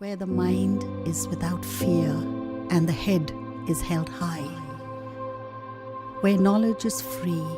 where the mind is without fear and the head is held high, where knowledge is free.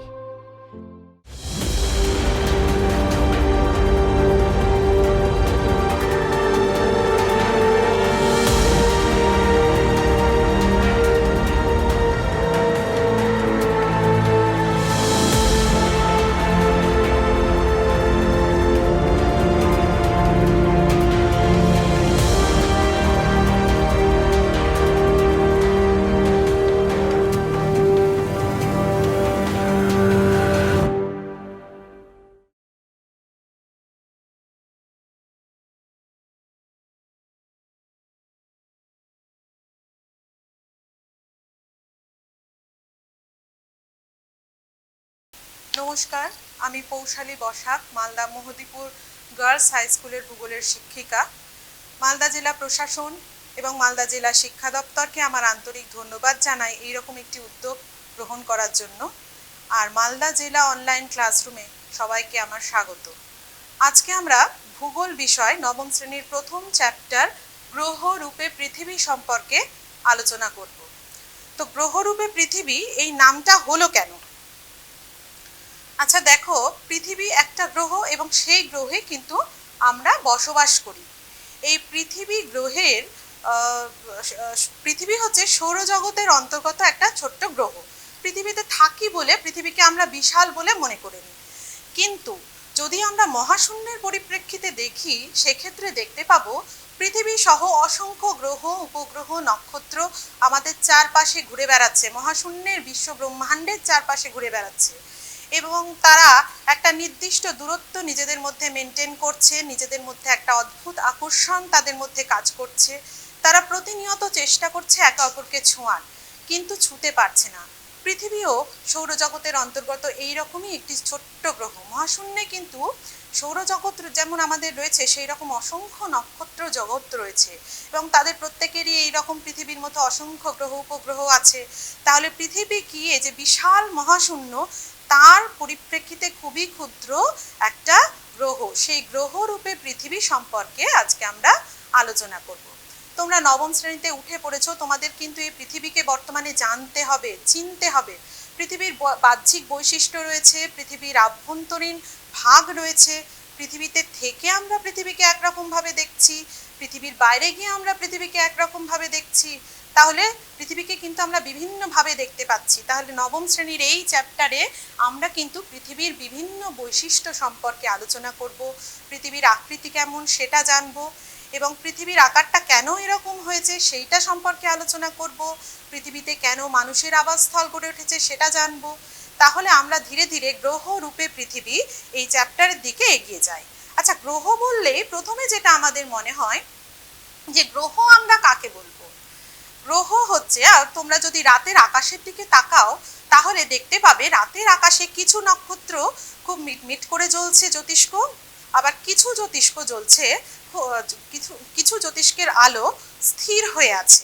নমস্কার, আমি Poushali Basak, Malda Mohdipur girls high স্কুলের ভূগোলের শিক্ষিকা। মালদা জেলা প্রশাসন এবং মালদা জেলা শিক্ষা দপ্তরকে আমার আন্তরিক ধন্যবাদ জানাই এইরকম একটি উদ্যোগ গ্রহণ করার জন্য। আর মালদা জেলা অনলাইন ক্লাসরুমে সবাইকে আমার স্বাগত। আজকে আমরা ভূগোল বিষয় নবম শ্রেণীর প্রথম চ্যাপ্টার গ্রহরূপে পৃথিবী সম্পর্কে আলোচনা করব। তো গ্রহরূপে পৃথিবী এই নামটা হলো কেন? আচ্ছা দেখো, পৃথিবী একটা গ্রহ এবং সেই গ্রহে কিন্তু আমরা বসবাস করি। এই পৃথিবী হচ্ছে সৌরজগতের অন্তর্গত একটা ছোট্ট গ্রহ। পৃথিবীতে থাকি বলে পৃথিবীকে আমরা বিশাল বলে মনে করে নিই, কিন্তু যদি আমরা মহাশূন্যের পরিপ্রেক্ষিতে দেখি সেক্ষেত্রে দেখতে পাবো পৃথিবী সহ অসংখ্য গ্রহ, উপগ্রহ, নক্ষত্র আমাদের চারপাশে ঘুরে বেড়াচ্ছে, মহাশূন্যের বিশ্ব ব্রহ্মাণ্ডের চারপাশে ঘুরে বেড়াচ্ছে এবং তারা একটা নির্দিষ্ট দূরত্ব নিজেদের মধ্যে মেনটেন করছে, নিজেদের মধ্যে একটা অদ্ভুত আকর্ষণ তাদের মধ্যে কাজ করছে। তারা প্রতিনিয়ত চেষ্টা করছে একে অপরকে ছোঁয়ার, কিন্তু ছুঁতে পারছে না। পৃথিবীও সৌরজগতের অন্তর্গত এইরকমই একটি ছোট্ট গ্রহ। মহাশূন্যে কিন্তু সৌরজগৎ যেমন আমাদের রয়েছে সেই রকম অসংখ্য নক্ষত্র জগৎ রয়েছে এবং তাদের প্রত্যেকেরই এইরকম পৃথিবীর মতো অসংখ্য গ্রহ উপগ্রহ আছে। তাহলে পৃথিবী কি এই যে বিশাল মহাশূন্য, তার পরিপ্রেক্ষিতে খুবই ক্ষুদ্র একটা গ্রহ, সেই গ্রহরূপে পৃথিবী সম্পর্কে আজকে আমরা আলোচনা করব। তোমরা নবম শ্রেণীতে উঠে পড়েছো, তোমাদের কিন্তু এই পৃথিবীকে বর্তমানে জানতে হবে, চিনতে হবে। পৃথিবীর বাহ্যিক বৈশিষ্ট্য রয়েছে, পৃথিবীর আভ্যন্তরীণ ভাগ রয়েছে। পৃথিবীতে থেকে আমরা পৃথিবীকে একরকমভাবে দেখছি, পৃথিবীর বাইরে গিয়ে আমরা পৃথিবীকে একরকমভাবে দেখছি। তাহলে পৃথিবীকে কিন্তু আমরা বিভিন্নভাবে দেখতে পাচ্ছি। তাহলে নবম শ্রেণীর এই চ্যাপ্টারে আমরা কিন্তু পৃথিবীর বিভিন্ন বৈশিষ্ট্য সম্পর্কে আলোচনা করব। পৃথিবীর আকৃতি কেমন সেটা জানবো এবং পৃথিবীর আকারটা কেন এরকম হয়েছে সেইটা সম্পর্কে আলোচনা করব। পৃথিবীতে কেন মানুষের আবাসস্থল গড়ে উঠেছে সেটা জানবো। তাহলে আমরা ধীরে ধীরে গ্রহ রূপে পৃথিবী এই চ্যাপ্টারের দিকে এগিয়ে যাই। আচ্ছা, গ্রহ বললেই প্রথমে যেটা আমাদের মনে হয় যে গ্রহ আমরা কাকে বলবো? গ্রহ হচ্ছে, আর তোমরা যদি রাতের আকাশের দিকে তাকাও তাহলে দেখতে পাবে রাতের আকাশে কিছু নক্ষত্র খুব মিটমিট করে জ্বলছে জ্যোতিষ্ক, আবার কিছু জ্যোতিষ্ক জ্বলছে, কিছু জ্যোতিষ্কের আলো স্থির হয়ে আছে।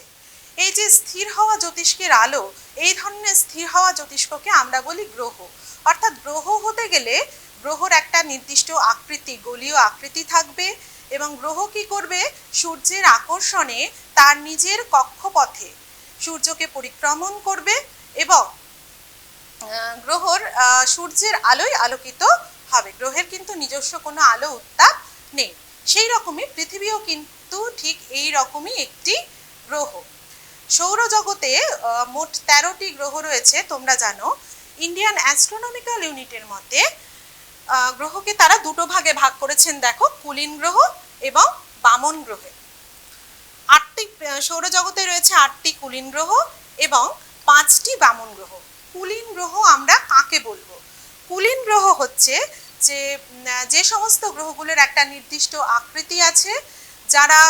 এই যে স্থির হওয়া জ্যোতিষ্কের আলো, এই ধরনের স্থির হওয়া জ্যোতিষ্ককে আমরা বলি গ্রহ। অর্থাৎ গ্রহ হতে গেলে গ্রহর একটা নির্দিষ্ট আকৃতি, গোলীয় আকৃতি থাকবে এবং গ্রহ কি করবে? সূর্যের আকর্ষণে তার নিজের কক্ষপথে সূর্যকে পরিক্রমণ করবে এবং গ্রহর সূর্যের আলোয় আলোকিত হবে। গ্রহের কিন্তু নিজস্ব কোনো আলো উত্তাপ নেই। সেই রকমই পৃথিবীও কিন্তু ঠিক এই রকমই একটি গ্রহ। সৌরজগতে মোট 13টি গ্রহ রয়েছে, তোমরা জানো। ইন্ডিয়ান অ্যাস্ট্রোনমিক্যাল ইউনিটের মতে গ্রহকে তারা দুটো ভাগে ভাগ করেছেন, দেখো, কুলীন গ্রহ এবং বামন গ্রহে। সৌরজগতে রয়েছে 8টি কুলীন গ্রহ এবং 5টি বামন গ্রহ। কুলীন গ্রহ আমরা কাকে বলবো? কুলীন গ্রহ হচ্ছে যে সমস্ত গ্রহগুলোর একটা নির্দিষ্ট আকৃতি আছে, যারা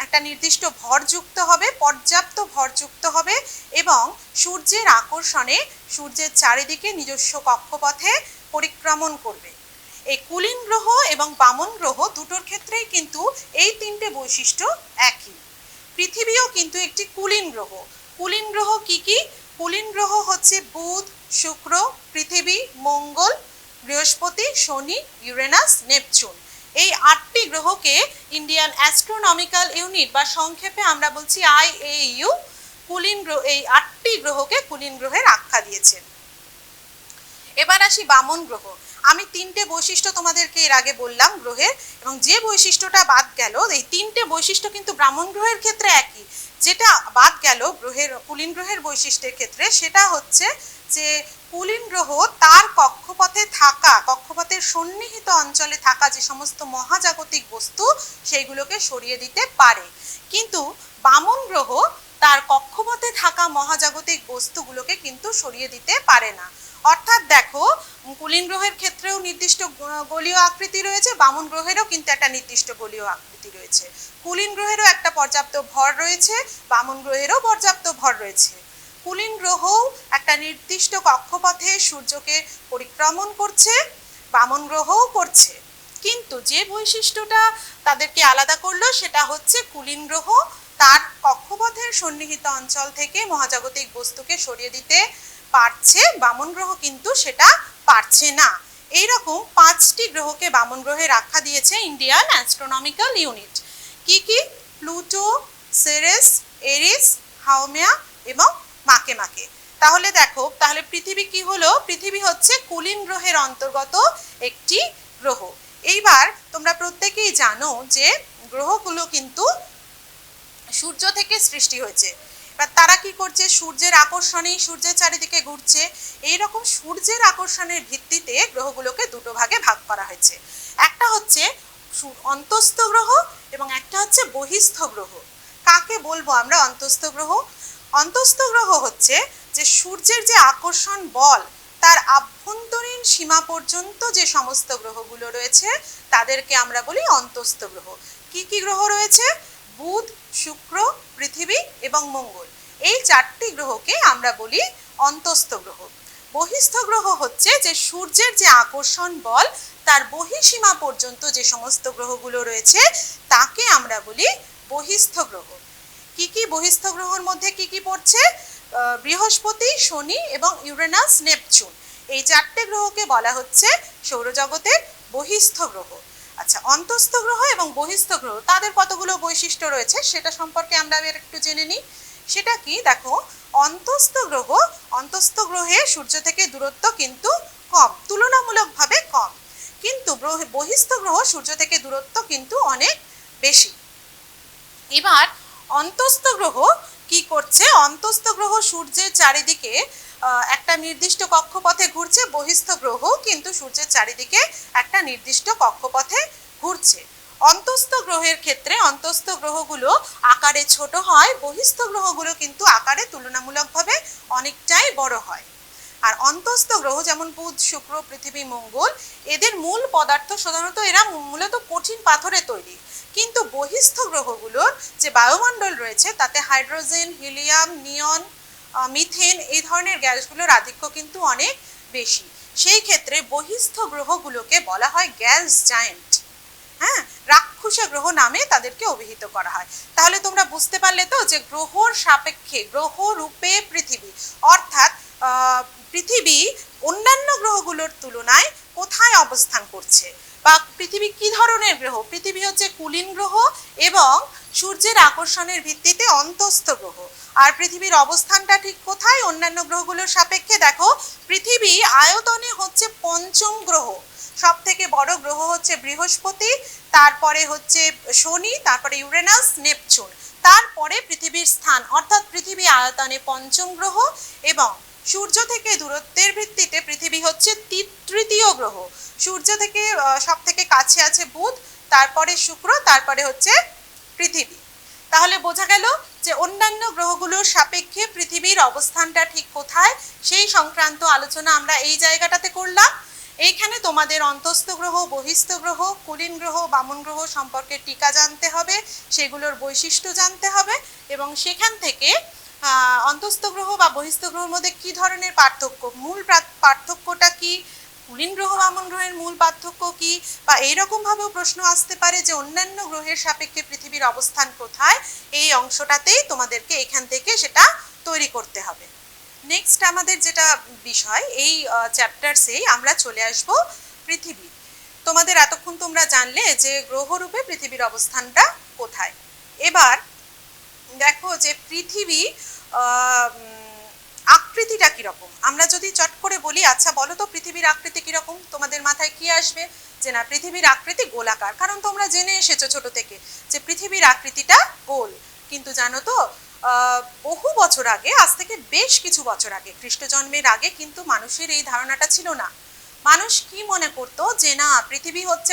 একটা নির্দিষ্ট ভরযুক্ত হবে, পর্যাপ্ত ভরযুক্ত হবে এবং সূর্যের আকর্ষণে সূর্যের চারিদিকে নিজস্ব কক্ষপথে পরিক্রমণ করবে। এই কুলীন গ্রহ এবং বামন গ্রহ দুটোর ক্ষেত্রেই কিন্তু এই তিনটে বৈশিষ্ট্য একই। পৃথিবীও কিন্তু একটি কুলীন গ্রহ। কুলীন গ্রহ কি কি? কুলীন গ্রহ হচ্ছে বুধ, শুক্র, পৃথিবী, মঙ্গল, বৃহস্পতি, শনি, ইউরেনাস, নেপচুন। এই 8টি গ্রহকে ইন্ডিয়ান অ্যাস্ট্রোনমিক্যাল ইউনিট বা সংক্ষেপে আমরা বলছি IAU কুলীন গ্রহ, এই 8টি গ্রহকে কুলীন গ্রহের আখ্যা দিয়েছেন। এবার আসি বামন গ্রহ। আমি 3টে বৈশিষ্ট্য তোমাদেরকে এর আগে বললাম গ্রহের, এবং যে বৈশিষ্ট্যটা বাদ গেল, এই 3টে বৈশিষ্ট্য কিন্তু বামন গ্রহের ক্ষেত্রে একই। যেটা বাদ গেল গ্রহের কুলীন গ্রহের বৈশিষ্ট্যের ক্ষেত্রে, সেটা হচ্ছে যে কুলীন গ্রহ তার কক্ষপথে থাকা, কক্ষপথের সন্নিহিত অঞ্চলে থাকা যে সমস্ত মহাজাগতিক বস্তু সেইগুলোকে সরিয়ে দিতে পারে, কিন্তু বামন গ্রহ তার কক্ষপথে থাকা মহাজাগতিক বস্তুগুলোকে কিন্তু সরিয়ে দিতে পারে না। অর্থাৎ দেখো, কুলীন গ্রহের ক্ষেত্রেও নির্দিষ্ট গোলীয় আকৃতি রয়েছে, বামন গ্রহেরও কিন্তু একটা নির্দিষ্ট গোলীয় আকৃতি রয়েছে। কুলীন গ্রহেরও একটা পর্যাপ্ত ভর রয়েছে, বামন গ্রহেরও পর্যাপ্ত ভর রয়েছে। কুলীন গ্রহও একটা নির্দিষ্ট কক্ষপথে সূর্যকে পরিক্রমণ করছে, বামন গ্রহও করছে, কিন্তু যে বৈশিষ্ট্যটা তাদেরকে আলাদা করলো সেটা হচ্ছে কুলীন গ্রহ তার কক্ষপথের সন্নিহিত অঞ্চল থেকে মহাজাগতিক বস্তুকে সরিয়ে দিতে পারছে, বামন গ্রহ কিন্তু সেটা পারছে না। এইরকম 5টি গ্রহকে বামন গ্রহের আখ্যা দিয়েছে ইন্ডিয়ান অ্যাস্ট্রোনমিক্যাল ইউনিট। কি কি? প্লুটো, সেরেস, এরিস, হাউমেয়া এবং মাকেমাকে। তাহলে দেখো, তাহলে পৃথিবী কি হলো? পৃথিবী হচ্ছে কুলীন গ্রহের অন্তর্গত একটি গ্রহ। এইবার তোমরা প্রত্যেকেই জানো যে গ্রহগুলো কিন্তু সূর্য থেকে সৃষ্টি হয়েছে। এবার তারা কি করছে? সূর্যের আকর্ষণেই সূর্যের চারিদিকে ঘুরছে। এইরকম সূর্যের আকর্ষণের ভিত্তিতে গ্রহগুলোকে দুটো ভাগে ভাগ করা হয়েছে। একটা হচ্ছে অন্তস্থ গ্রহ এবং একটা হচ্ছে বহিস্থ গ্রহ। কাকে বলবো আমরা অন্তস্থ গ্রহ? অন্তস্থ গ্রহ হচ্ছে যে সূর্যের যে আকর্ষণ বল তার আভ্যন্তরীণ সীমা পর্যন্ত যে সমস্ত গ্রহগুলো রয়েছে তাদেরকে আমরা বলি অন্তস্থ গ্রহ। কি কি গ্রহ রয়েছে? বুধ, শুক্র, পৃথিবী এবং মঙ্গল। এই 4টি গ্রহকে আমরা বলি অন্তস্থ গ্রহ। বহিস্থ গ্রহ হচ্ছে যে সূর্যের যে আকর্ষণ বল তার বহিঃসীমা পর্যন্ত যে সমস্ত গ্রহগুলো রয়েছে তাকে আমরা বলি বহিস্থ গ্রহ। কি কি বহিস্থ গ্রহের মধ্যে কি কি পড়ছে? বৃহস্পতি, শনি এবং ইউরেনাস, নেপচুন। এই 4টে গ্রহকে বলা হচ্ছে সৌরজগতের বহিস্থ গ্রহ। আচ্ছা, অন্তস্থ গ্রহ এবং বহিস্থ গ্রহ তাদের কতগুলো বৈশিষ্ট্য রয়েছে সেটা সম্পর্কে আমরা একটু জেনে নিই। সেটা কি? দেখো, অন্তস্থ গ্রহে সূর্য থেকে দূরত্ব কিন্তু কম, তুলনামূলকভাবে কম, কিন্তু বহিস্থ গ্রহ সূর্য থেকে দূরত্ব কিন্তু অনেক বেশি। এবার অন্তস্থ গ্রহ কি করছে? অন্তস্থ গ্রহ সূর্যের চারিদিকে একটা নির্দিষ্ট কক্ষপথে ঘুরছে, বহিস্থ গ্রহ কিন্তু সূর্যের চারিদিকে একটা নির্দিষ্ট কক্ষপথে ঘুরছে। অন্তস্থ গ্রহের ক্ষেত্রে অন্তস্থ গ্রহগুলো আকারে ছোট হয়, বহিস্থ গ্রহগুলো কিন্তু আকারে তুলনামূলকভাবে অনেকটাই বড় হয়। আর অন্তস্থ গ্রহ যেমন বুধ, শুক্র, পৃথিবী, মঙ্গল, এদের মূল পদার্থ সাধারণত এরা মূলত কঠিন পাথরে তৈরি, কিন্তু বহিস্থ গ্রহগুলোর যে বায়ুমণ্ডল রয়েছে তাতে হাইড্রোজেন, হিলিয়াম, নিয়ন, মিথেন এই ধরনের গ্যাসগুলোর আধিক্য কিন্তু অনেক বেশি। সেই ক্ষেত্রে বহিস্থ গ্রহগুলোকে বলা হয় গ্যাস জায়েন্ট। হ্যাঁ, রাক্ষসা গ্রহ নামে তাদেরকে অভিহিত করা হয়। তাহলে তোমরা বুঝতে পারলে তো যে গ্রহর সাপেক্ষে, গ্রহ রূপে পৃথিবী, অর্থাৎ পৃথিবী অন্যান্য গ্রহগুলোর তুলনায় কোথায় অবস্থান করছে, বা পৃথিবী কি ধরনের গ্রহ? পৃথিবী হচ্ছে কুলীন গ্রহ এবং সূর্যের আকর্ষণের ভিত্তিতে অন্তস্থ গ্রহ। আর পৃথিবীর অবস্থানটা ঠিক কোথায় অন্যান্য গ্রহগুলোর সাপেক্ষে? দেখো, পৃথিবী আয়তনে হচ্ছে 5ম গ্রহ, সব থেকে বড় গ্রহ হচ্ছে বৃহস্পতি, তারপরে হচ্ছে শনি, তারপরে ইউরেনাস, নেপচুন, তারপরে পৃথিবীর স্থান, অর্থাৎ পৃথিবী আয়তনে 5ম গ্রহ এবং সূর্য থেকে দূরত্বের ভিত্তিতে পৃথিবী হচ্ছে 3য় গ্রহ। সূর্য থেকে সব থেকে কাছে আছে বুধ, তারপরে শুক্র, তারপরে হচ্ছে পৃথিবী। তাহলে বোঝা গেল যে অন্যান্য গ্রহগুলোর সাপেক্ষে পৃথিবীর অবস্থানটা ঠিক কোথায় সেই সংক্রান্ত আলোচনা আমরা এই জায়গাটাতে করলাম। এইখানে তোমাদের অন্তস্থ গ্রহ, বহিস্থ গ্রহ, কুলীন গ্রহ, বামন গ্রহ সম্পর্কে টিকা জানতে হবে, সেগুলোর বৈশিষ্ট্য জানতে হবে, এবং সেখান থেকে অন্তস্থ গ্রহ বা বহিস্থ গ্রহের মধ্যে কি ধরনের পার্থক্য, মূল পার্থক্যটা কি, কুলীন গ্রহ বামন গ্রহের মূল পার্থক্য কি, বা এইরকমভাবেও প্রশ্ন আসতে পারে যে অন্যান্য গ্রহের সাপেক্ষে পৃথিবীর অবস্থান কোথায়, এই অংশটাতেই তোমাদেরকে এখান থেকে সেটা তৈরি করতে হবে। নেক্সট আমাদের যেটা বিষয়, এই চ্যাপ্টারসেই আমরা চলে আসব পৃথিবী। তোমাদের এতক্ষণ তোমরা জানলে যে গ্রহরূপে পৃথিবীর অবস্থানটা কোথায়। এবার দেখো যে পৃথিবী আকৃতিটা কিরকম, আমরা যদি চট করে বলি আচ্ছা বলো তো পৃথিবীর আকৃতি কিরকম, তোমাদের মাথায় কি আসবে? যে না, পৃথিবীর আকৃতি গোলাকার, কারণ তোমরা জেনে এসেছো ছোট থেকে যে পৃথিবীর আকৃতিটা গোল। কিন্তু জানো তো বহু বছর আগে, আজ থেকে বেশ কিছু বছর আগে, খ্রিস্ট জন্মের আগে কিন্তু মানুষের এই ধারণাটা ছিল না। মানুষ কি মনে করতো যে না, পৃথিবী হচ্ছে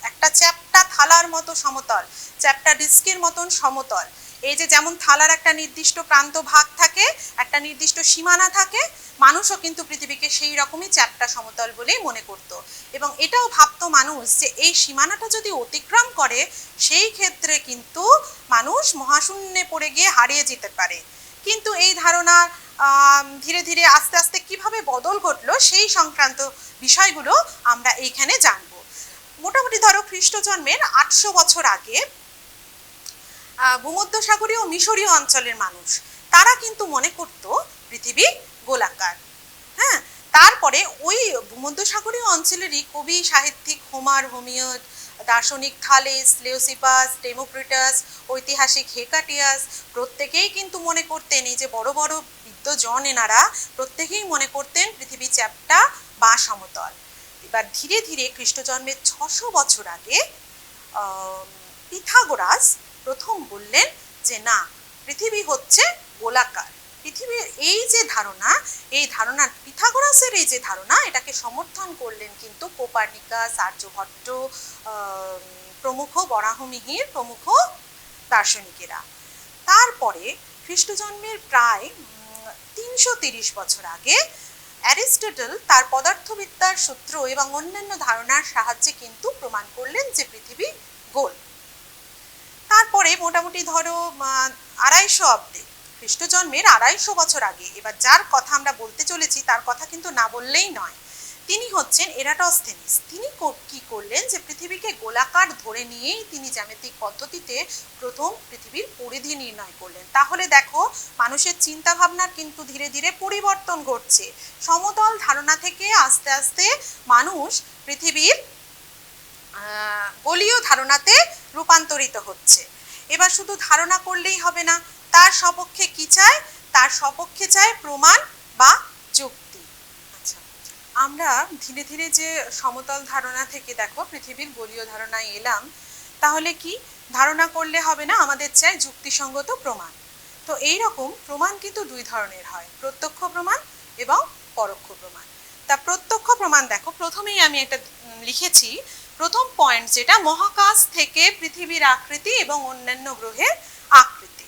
একটা চ্যাপ্টা থালার মতো সমতল, চ্যাপ্টা ডিস্কের মতন সমতল। এই যে যেমন থালার একটা নির্দিষ্ট প্রান্ত ভাগ থাকে, একটা নির্দিষ্ট সীমানা থাকে, মানুষও কিন্তু পৃথিবীকে সেই রকমই চ্যাপ্টা সমতল বলেই মনে করত। এবং এটাও ভাবতো মানুষ যে এই সীমানাটা যদি অতিক্রম করে সেই ক্ষেত্রে কিন্তু মানুষ মহাশূন্যে পড়ে গিয়ে হারিয়ে যেতে পারে। কিন্তু এই ধারণা ধীরে ধীরে আস্তে আস্তে কিভাবে বদল ঘটলো সেই সংক্রান্ত বিষয়গুলো আমরা এইখানে জানবো। মোটামুটি ধরো খ্রিস্ট জন্মের 800 বছর আগে ভূমধ্যসাগরীয় মিশরীয় অঞ্চলের মানুষ তারা কিন্তু মনে করত পৃথিবী গোলাকার। হ্যাঁ, তারপরে ওই ভূমধ্যসাগরীয় অঞ্চলেরই কবি সাহিত্যিক হোমার, হোমিওড, দার্শনিক থালেস, লেওসিপাস, ডেমোক্রিটাস, ঐতিহাসিক হেকাটিয়াস প্রত্যেকেই কিন্তু মনে করতেন, এই যে বড় বড় বিদ্বজন এনারা প্রত্যেকেই মনে করতেন পৃথিবী চ্যাপ্টা বা সমতল। এবার ধীরে ধীরে খ্রিস্ট জন্মের 600 বছর আগে পিথাগোরাস প্রথম বললেন যে না, পৃথিবী হচ্ছে গোলাকার। পৃথিবীর এই যে ধারণা, এই ধারণা পিথাগোরাসের এই যে ধারণা, এটাকে সমর্থন করলেন কিন্তু কোপার্নিকাস, আর্যভট্ট প্রমুখ, বরাহমিহির প্রমুখ দার্শনিকেরা। তারপরে খ্রিস্ট জন্মের প্রায় 330 বছর আগে অ্যারিস্টটল তার পদার্থবিদ্যার সূত্র এবং অন্যান্য ধারণার সাহায্যে কিন্তু প্রমাণ করলেন যে পৃথিবী গোল। তারপরে মোটামুটি ধরো 250 অব্দে, খ্রিস্ট জন্মের 250 বছর আগে, এবার যার কথা আমরা বলতে চলেছি তার কথা কিন্তু না বললেই নয়, তিনি হচ্ছেন এরাটোস্থেনিস। তিনি কি করলেন যে পৃথিবীকে গোলাকার ধরে নিয়েই তিনি জ্যামিতিক পদ্ধতিতে প্রথম পৃথিবীর পরিধি নির্ণয় করলেন। তাহলে দেখো মানুষের চিন্তা ভাবনার কিন্তু ধীরে ধীরে পরিবর্তন ঘটছে। সমতল ধারণা থেকে আস্তে আস্তে মানুষ পৃথিবীর গোলীয় ধারণাতে রূপান্তরিত হচ্ছে। এবার শুধু ধারণা করলেই হবে না, তার সপক্ষে কি চায়? তার সপক্ষে চায় প্রমাণ বা যুক্তি। আচ্ছা, আমরা ধীরে ধীরে যে সমতল ধারণা থেকে দেখো পৃথিবীর গোলীয় ধারণায় এলাম, তাহলে কি ধারণা করলে হবে না, আমাদের চাই যুক্তিসঙ্গত প্রমাণ। তো এই রকম প্রমাণ কিন্তু দুই ধরনের হয়, প্রত্যক্ষ প্রমাণ এবং পরোক্ষ প্রমাণ। তা প্রত্যক্ষ প্রমাণ দেখো, প্রথমেই আমি একটা লিখেছি, প্রথম পয়েন্ট যেটা, মহাকাশ থেকে পৃথিবীর আকৃতি এবং অন্যান্য গ্রহের আকৃতি।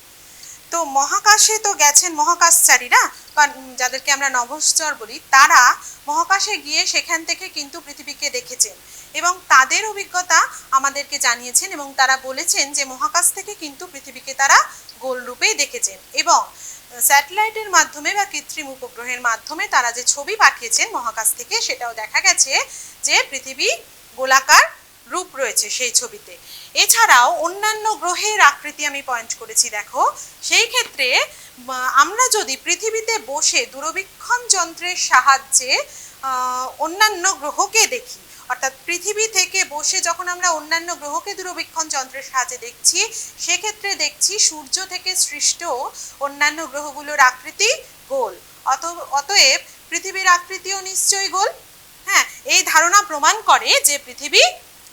তো মহাকাশে তো গেছেন মহাকাশচারীরা বা যাদেরকে আমরা নভশ্চর বলি, তারা মহাকাশে গিয়ে সেখান থেকে কিন্তু পৃথিবীকে দেখেছেন এবং তাদের অভিজ্ঞতা আমাদেরকে জানিয়েছেন এবং তারা বলেছেন যে মহাকাশ থেকে কিন্তু পৃথিবীকে তারা গোল রূপেই দেখেছেন। এবং স্যাটেলাইটের মাধ্যমে বা কৃত্রিম উপগ্রহের মাধ্যমে তারা যে ছবি পাঠিয়েছেন মহাকাশ থেকে, সেটাও দেখা গেছে যে পৃথিবী গোলাকার রূপ রয়েছে সেই ছবিতে। এছাড়াও অন্যান্য গ্রহের আকৃতি আমি পয়েন্ট করেছি দেখো। সেই ক্ষেত্রে আমরা যদি পৃথিবীতে বসে দূরবীক্ষণ যন্ত্রের সাহায্যে অন্যান্য গ্রহকে দেখি, অর্থাৎ পৃথিবী থেকে বসে যখন আমরা অন্যান্য গ্রহকে দূরবীক্ষণ যন্ত্রের সাহায্যে দেখছি, সেক্ষেত্রে দেখছি সূর্য থেকে সৃষ্ট অন্যান্য গ্রহগুলোর আকৃতি গোল। অতএব পৃথিবীর আকৃতিও নিশ্চয়ই গোল। হ্যাঁ, এই ধারণা প্রমাণ করে যে পৃথিবী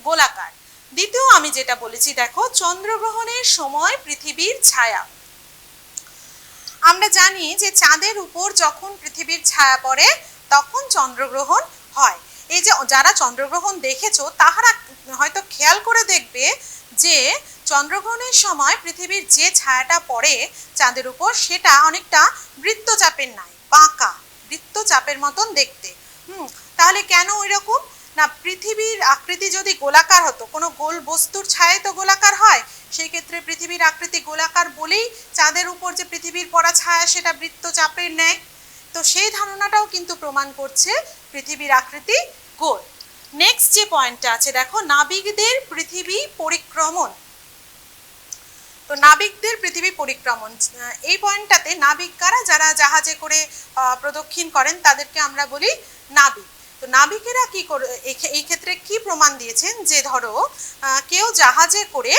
গোলাকার। দ্বিতীয় আমি যেটা বলেছি দেখো, চন্দ্রগ্রহণের সময় পৃথিবীর ছায়া। আমরা জানি যে চাঁদের উপর যখন পৃথিবীর ছায়া পড়ে তখন চন্দ্রগ্রহণ হয়। এই যে যারা চন্দ্রগ্রহণ দেখেছো তাহারা হয়তো খেয়াল করে দেখবে যে চন্দ্রগ্রহণের সময় পৃথিবীর যে ছায়াটা পড়ে চাঁদের উপর, সেটা অনেকটা বৃত্তচাপের ন্যায়, বাঁকা বৃত্তচাপের মতন দেখতে। তাহলে কেন ওই রকম? না, পৃথিবীর আকৃতি যদি গোলাকার হতো, কোনো গোল বস্তুর ছায়ায় তো গোলাকার হয়, সেই ক্ষেত্রে পৃথিবীর আকৃতি গোলাকার বলেই চাঁদের উপর যে পৃথিবীর পড়া ছায়া সেটা বৃত্তচাপের ন্যায়। তো সেই ধারণাটাও কিন্তু প্রমাণ করছে পৃথিবীর আকৃতি গোল। নেক্সট যে পয়েন্টটা আছে দেখো, নাবিকদের পৃথিবী পরিক্রমণ। তো নাবিকদের পৃথিবী পরিক্রমণ, এই পয়েন্টটাতে নাবিক কারা? যারা জাহাজে করে প্রদক্ষিণ করেন তাদেরকে আমরা বলি নাবিক। তো নাবিকেরা কি করে এই ক্ষেত্রে কি প্রমাণ দিয়েছেন, যে ধরো কেউ জাহাজে করে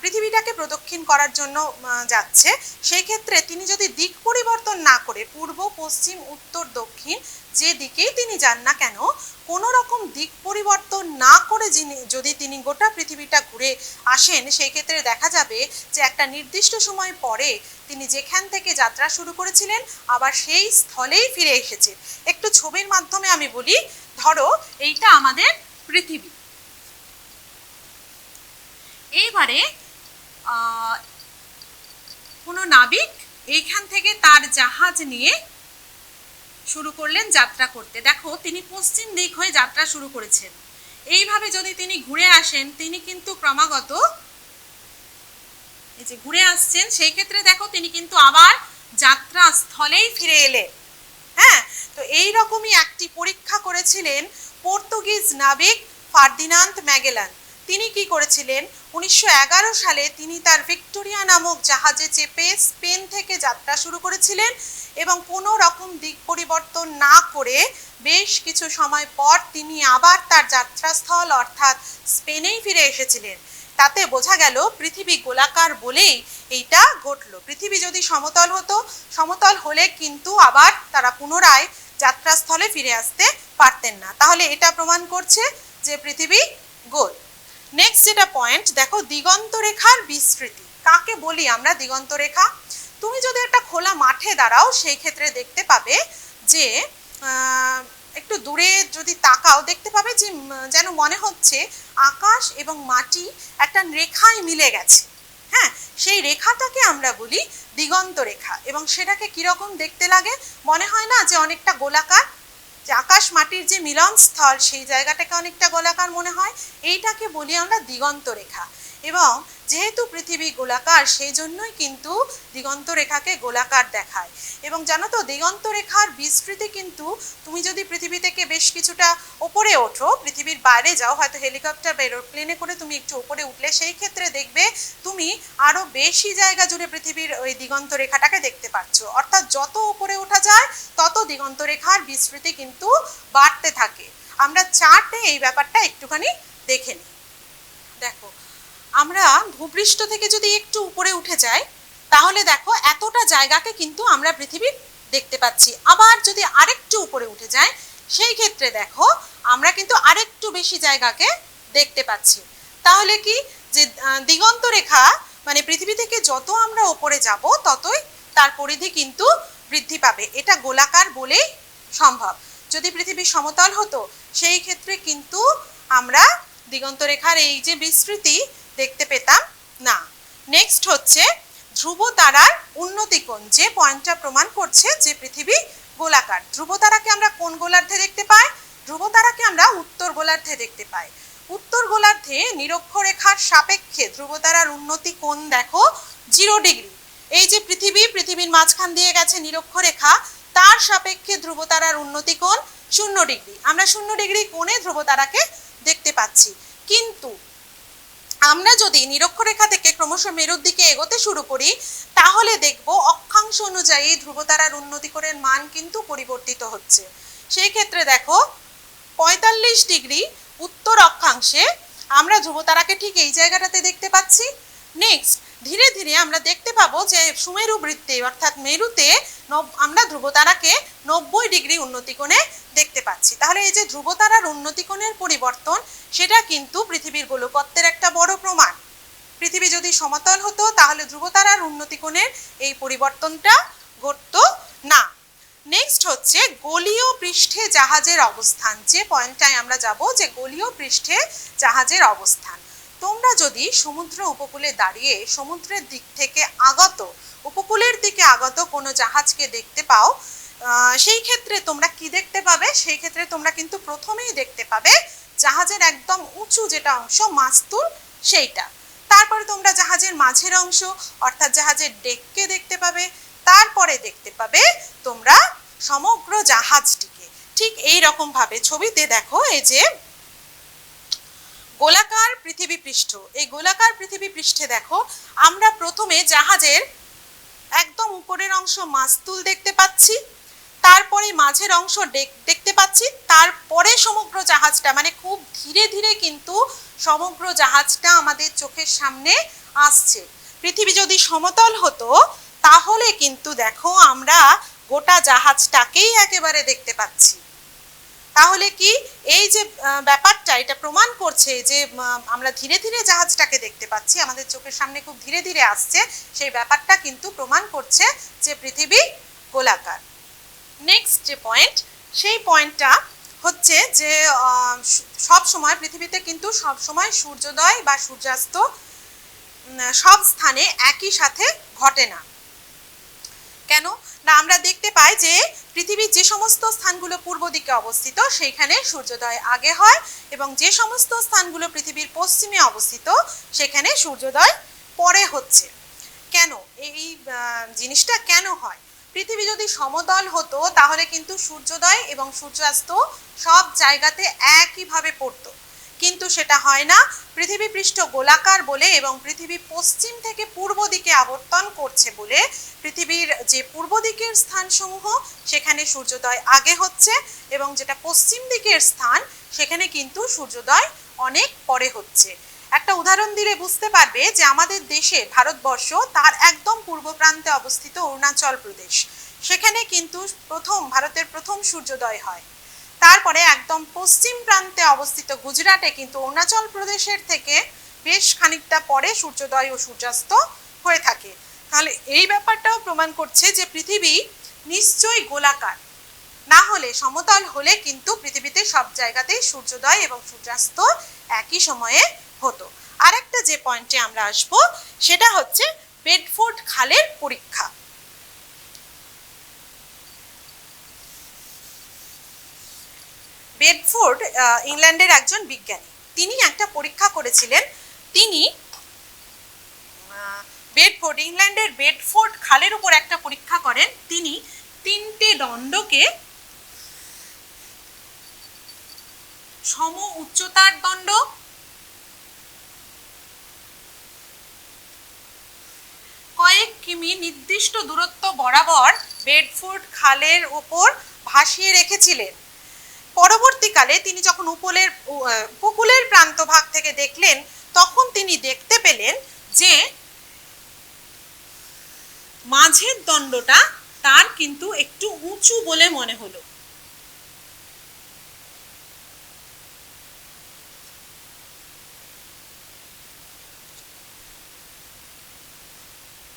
পৃথিবীটাকে প্রদক্ষিণ করার জন্য যাচ্ছে, সেই ক্ষেত্রে তিনি যদি দিক পরিবর্তন না করে পূর্ব পশ্চিম উত্তর দক্ষিণ যে দিকেই তিনি যান না কেন, কোনো রকম দিক পরিবর্তন না করে যদি তিনি গোটা পৃথিবীটা ঘুরে আসেন, সেই ক্ষেত্রে দেখা যাবে যে একটা নির্দিষ্ট সময় পরে তিনি যেখান থেকে যাত্রা শুরু করেছিলেন আবার সেই স্থলেই ফিরে এসেছেন। একটু ছবির মাধ্যমে আমি বলি, ধরো এইটা আমাদের পৃথিবী। এইবারে কোনো নাবিক এইখান থেকে তার জাহাজ নিয়ে শুরু করলেন যাত্রা করতে। দেখো তিনি পশ্চিম দিক হয়ে যাত্রা শুরু করেছেন। এইভাবে যদি তিনি ঘুরে আসেন, তিনি কিন্তু ক্রমাগত এই যে ঘুরে আসছেন, সেই ক্ষেত্রে দেখো তিনি কিন্তু আবার যাত্রা স্থলেই ফিরে এলেন। হ্যাঁ, তো এই রকমই একটি পরীক্ষা করেছিলেন পর্তুগিজ নাবিক ফার্দিনান্দ ম্যাগেলান। তিনি কি করেছিলেন, 1911 সালে তিনি তার ভিক্টোরিয়া নামক জাহাজে চেপে স্পেন থেকে যাত্রা শুরু করেছিলেন এবং কোনো রকম দিক পরিবর্তন না করে বেশ কিছু সময় পর তিনি আবার তার যাত্রাস্থল অর্থাৎ স্পেনেই ফিরে এসেছিলেন। তাতে বোঝা গেল পৃথিবী গোলাকার বলেই এইটা ঘটলো। পৃথিবী যদি সমতল হতো, সমতল হলে কিন্তু আবার তারা পুনরায় যাত্রাস্থলে ফিরে আসতে পারতেন না। তাহলে এটা প্রমাণ করছে যে পৃথিবী গোল। নেক্সট যেটা পয়েন্ট দেখো, দিগন্ত রেখার বিস্তৃতি। কাকে বলি আমরা দিগন্ত রেখা? তুমি যদি একটা খোলা মাঠে দাঁড়াও, সেই ক্ষেত্রে দেখতে পাবে যে একটু দূরে যদি তাকাও, দেখতে পাবে যে যেন মনে হচ্ছে আকাশ এবং মাটি একটা রেখায় মিলে গেছে। হ্যাঁ, সেই রেখাটাকে আমরা বলি দিগন্ত রেখা। এবং সেটাকে কিরকম দেখতে লাগে, মনে হয় না যে অনেকটা গোলাকার? যে আকাশ মাটির যে মিলন স্থল, সেই জায়গাটাকে অনেকটা গোলাকার মনে হয়, এইটাকে বলি আমরা দিগন্ত রেখা। এবং যেহেতু পৃথিবী গোলাকার, সেই জন্যই কিন্তু দিগন্ত রেখাকে গোলাকার দেখায়। এবং জানো তো, দিগন্ত রেখার বিস্তৃতি কিন্তু তুমি যদি পৃথিবী থেকে বেশ কিছুটা ওপরে ওঠো, পৃথিবীর বাইরে যাও, হয়তো হেলিকপ্টার বা এরোপ্লেনে করে তুমি একটু ওপরে উঠলে, সেই ক্ষেত্রে দেখবে তুমি আরো বেশি জায়গা জুড়ে পৃথিবীর ওই দিগন্ত রেখাটাকে দেখতে পাচ্ছ। অর্থাৎ যত উপরে ওঠা যায় তত দিগন্ত রেখার বিস্তৃতি কিন্তু বাড়তে থাকে। আমরা চার্টে এই ব্যাপারটা একটুখানি দেখে নিই। দেখো, আমরা ভূপৃষ্ঠ থেকে যদি একটু উপরে উঠে যাই, তাহলে দেখো এতটা জায়গাকে কিন্তু আমরা পৃথিবীর দেখতে পাচ্ছি। আবার যদি আরেকটু উপরে উঠে যাই, সেই ক্ষেত্রে দেখো আমরা কিন্তু আরেকটু বেশি জায়গাকে দেখতে পাচ্ছি। তাহলে কি, যে দিগন্ত রেখা মানে পৃথিবী থেকে যত আমরা উপরে যাব ততই তার পরিধি কিন্তু বৃদ্ধি পাবে। এটা গোলাকার বলেই সম্ভব। যদি পৃথিবী সমতল হতো, সেই ক্ষেত্রে কিন্তু আমরা দিগন্ত রেখার এই যে বিস্তৃতি দেখতে পেতাম না। নেক্সট হচ্ছে ধ্রুব তারার উন্নতিকোণ, যে পয়েন্টটা প্রমাণ করছে যে পৃথিবী গোলাকার। ধ্রুব তারাকে আমরা কোন গোলার্ধে দেখতে পাই? ধ্রুব তারাকে আমরা উত্তর গোলার্ধে দেখতে পাই। উত্তর গোলার্ধে নিরক্ষরেখার সাপেক্ষে ধ্রুব তারার উন্নতি কোণ দেখো 0 ডিগ্রি। এই যে পৃথিবীর মাঝখান দিয়ে গেছে নিরক্ষরেখা, তার সাপেক্ষে ধ্রুব তারার উন্নতি কোণ 0 ডিগ্রি। আমরা 0 ডিগ্রি কোণে ধ্রুব তারাকে দেখতে পাচ্ছি। কিন্তু আমরা যদি নিরক্ষরেখা থেকে ক্রমশ মেরুর দিকে এগোতে শুরু করি, তাহলে দেখব অক্ষাংশ অনুযায়ী ধ্রুবতারার উন্নতি কোণের মান কিন্তু পরিবর্তিত হচ্ছে। সেই ক্ষেত্রে দেখো 45 ডিগ্রি উত্তর অক্ষাংশে আমরা ধ্রুবতারাকে ঠিক এই জায়গাটাতে দেখতে পাচ্ছি। নেক্সট ধীরে ধীরে আমরা দেখতে পাবো যে সুমেরু বৃত্তে অর্থাৎ মেরুতে আমরা ধ্রুবতারাকে 90 ডিগ্রি উন্নতি কোণে দেখতে পাচ্ছি। তাহলে এই যে ধ্রুবতারার উন্নতি কোণের পরিবর্তন, সেটা কিন্তু পৃথিবীর গোলকত্বের একটা বড় প্রমাণ। পৃথিবী যদি সমতল হতো, তাহলে ধ্রুবতারার উন্নতি কোণের এই পরিবর্তনটা ঘটতো না। নেক্সট হচ্ছে গোলীয় পৃষ্ঠে জাহাজের অবস্থান। যে পয়েন্টটায় আমরা যাব, যে গোলীয় পৃষ্ঠে জাহাজের অবস্থান। তোমরা যদি সমুদ্র উপকূলে দাঁড়িয়ে সমুদ্রের দিক থেকে আগত, উপকূলের দিকে আগত কোনো জাহাজকে দেখতে পাও, সেই ক্ষেত্রে তোমরা কি দেখতে পাবে? সেই ক্ষেত্রে তোমরা কিন্তু প্রথমেই দেখতে পাবে জাহাজের একদম উঁচু যেটা অংশ, মাস্তুল, সেইটা। তারপরে তোমরা জাহাজের মাঝের অংশ অর্থাৎ জাহাজের ডেককে দেখতে পাবে। তারপরে দেখতে পাবে তোমরা সমগ্র জাহাজটিকে। ঠিক এই রকম ভাবে ছবিতে দেখো, এই যে গোলাকার পৃথিবী পৃষ্ঠ, এই গোলাকার পৃথিবী পৃষ্ঠে দেখো আমরা প্রথমে জাহাজের একদম উপরের অংশ মাস্তুল দেখতে পাচ্ছি। তারপরে মাঝের অংশ দেখতে পাচ্ছি, তারপরে সমগ্র জাহাজটা, মানে খুব ধীরে ধীরে কিন্তু সমগ্র জাহাজটা আমাদের চোখের সামনে আসছে। পৃথিবী যদি সমতল হতো তাহলে কিন্তু দেখো আমরা গোটা জাহাজটাকেই একেবারে দেখতে পাচ্ছি। তাহলে কি এই যে ব্যাপারটা, এটা প্রমাণ করছে যে আমরা ধীরে ধীরে জাহাজটাকে দেখতে পাচ্ছি, আমাদের চোখের সামনে খুব ধীরে ধীরে আসছে, সেই ব্যাপারটা কিন্তু প্রমাণ করছে যে পৃথিবী গোলাকার। নেক্সট যে পয়েন্ট, সেই পয়েন্টটা হচ্ছে যে সব সময় পৃথিবীতে কিন্তু সব সময় সূর্যোদয় বা সূর্যাস্ত সব স্থানে একই সাথে ঘটে না। কেন না, আমরা দেখতে পাই যে পৃথিবীর যে সমস্ত স্থানগুলো পূর্ব দিকে অবস্থিত সেইখানে সূর্যোদয় আগে হয়, এবং যে সমস্ত স্থানগুলো পৃথিবীর পশ্চিমে অবস্থিত সেখানে সূর্যোদয় পরে হচ্ছে। কেন এই জিনিসটা কেন হয়? পৃথিবী যদি সমতল হতো তাহলে কিন্তু সূর্যোদয় এবং সূর্যাস্ত সব জায়গাতে একইভাবে পড়তো, কিন্তু সেটা হয় না। পৃথিবী পৃষ্ঠ গোলাকার বলে এবং পৃথিবী পশ্চিম থেকে পূর্ব দিকে আবর্তন করছে বলে পৃথিবীর যে পূর্ব দিকের স্থানসমূহ সেখানে সূর্যোদয় আগে হচ্ছে, এবং যেটা পশ্চিম দিকের স্থান সেখানে কিন্তু সূর্যোদয় অনেক পরে হচ্ছে। একটা উদাহরণ দিলে বুঝতে পারবে যে আমাদের দেশে, ভারতবর্ষ, তার একদম পূর্ব প্রান্তে অবস্থিত অরুণাচল প্রদেশ, সেখানে কিন্তু ভারতের প্রথম সূর্যোদয় হয়। তারপরে একদম পশ্চিম প্রান্তে অবস্থিত গুজরাটে কিন্তু অরুণাচল প্রদেশের থেকে বেশ খানিকটা পরে সূর্যোদয় ও সূর্যাস্ত হয়ে থাকে। তাহলে এই ব্যাপারটাও প্রমাণ করছে যে পৃথিবী নিশ্চয়ই গোলাকার, না হলে সমতল হলে কিন্তু পৃথিবীতে সব জায়গাতেই সূর্যোদয় এবং সূর্যাস্ত একই সময়ে হতো। আরেকটা যে পয়েন্টে আমরা আসবো সেটা হচ্ছে বেডফোর্ড খালের পরীক্ষা। বেডফোর্ড ইংল্যান্ডের একজন বিজ্ঞানী, তিনি একটা পরীক্ষা করেছিলেন। তিনি ইংল্যান্ডের বেডফোর্ড খালের উপর একটা পরীক্ষা করেন। তিনি 3টে দণ্ডকে সম উচ্চতার দণ্ড, কয়েক কিমি নির্দিষ্ট দূরত্ব বরাবর বেডফোর্ড খালের উপর ভাসিয়ে রেখেছিলেন। পরবর্তীকালে তিনি যখন উপকূলের প্রান্তভাগ থেকে দেখলেন, তখন তিনি দেখতে পেলেন যে মাঝের দণ্ডটা তার কিন্তু একটু উঁচু বলে মনে হলো।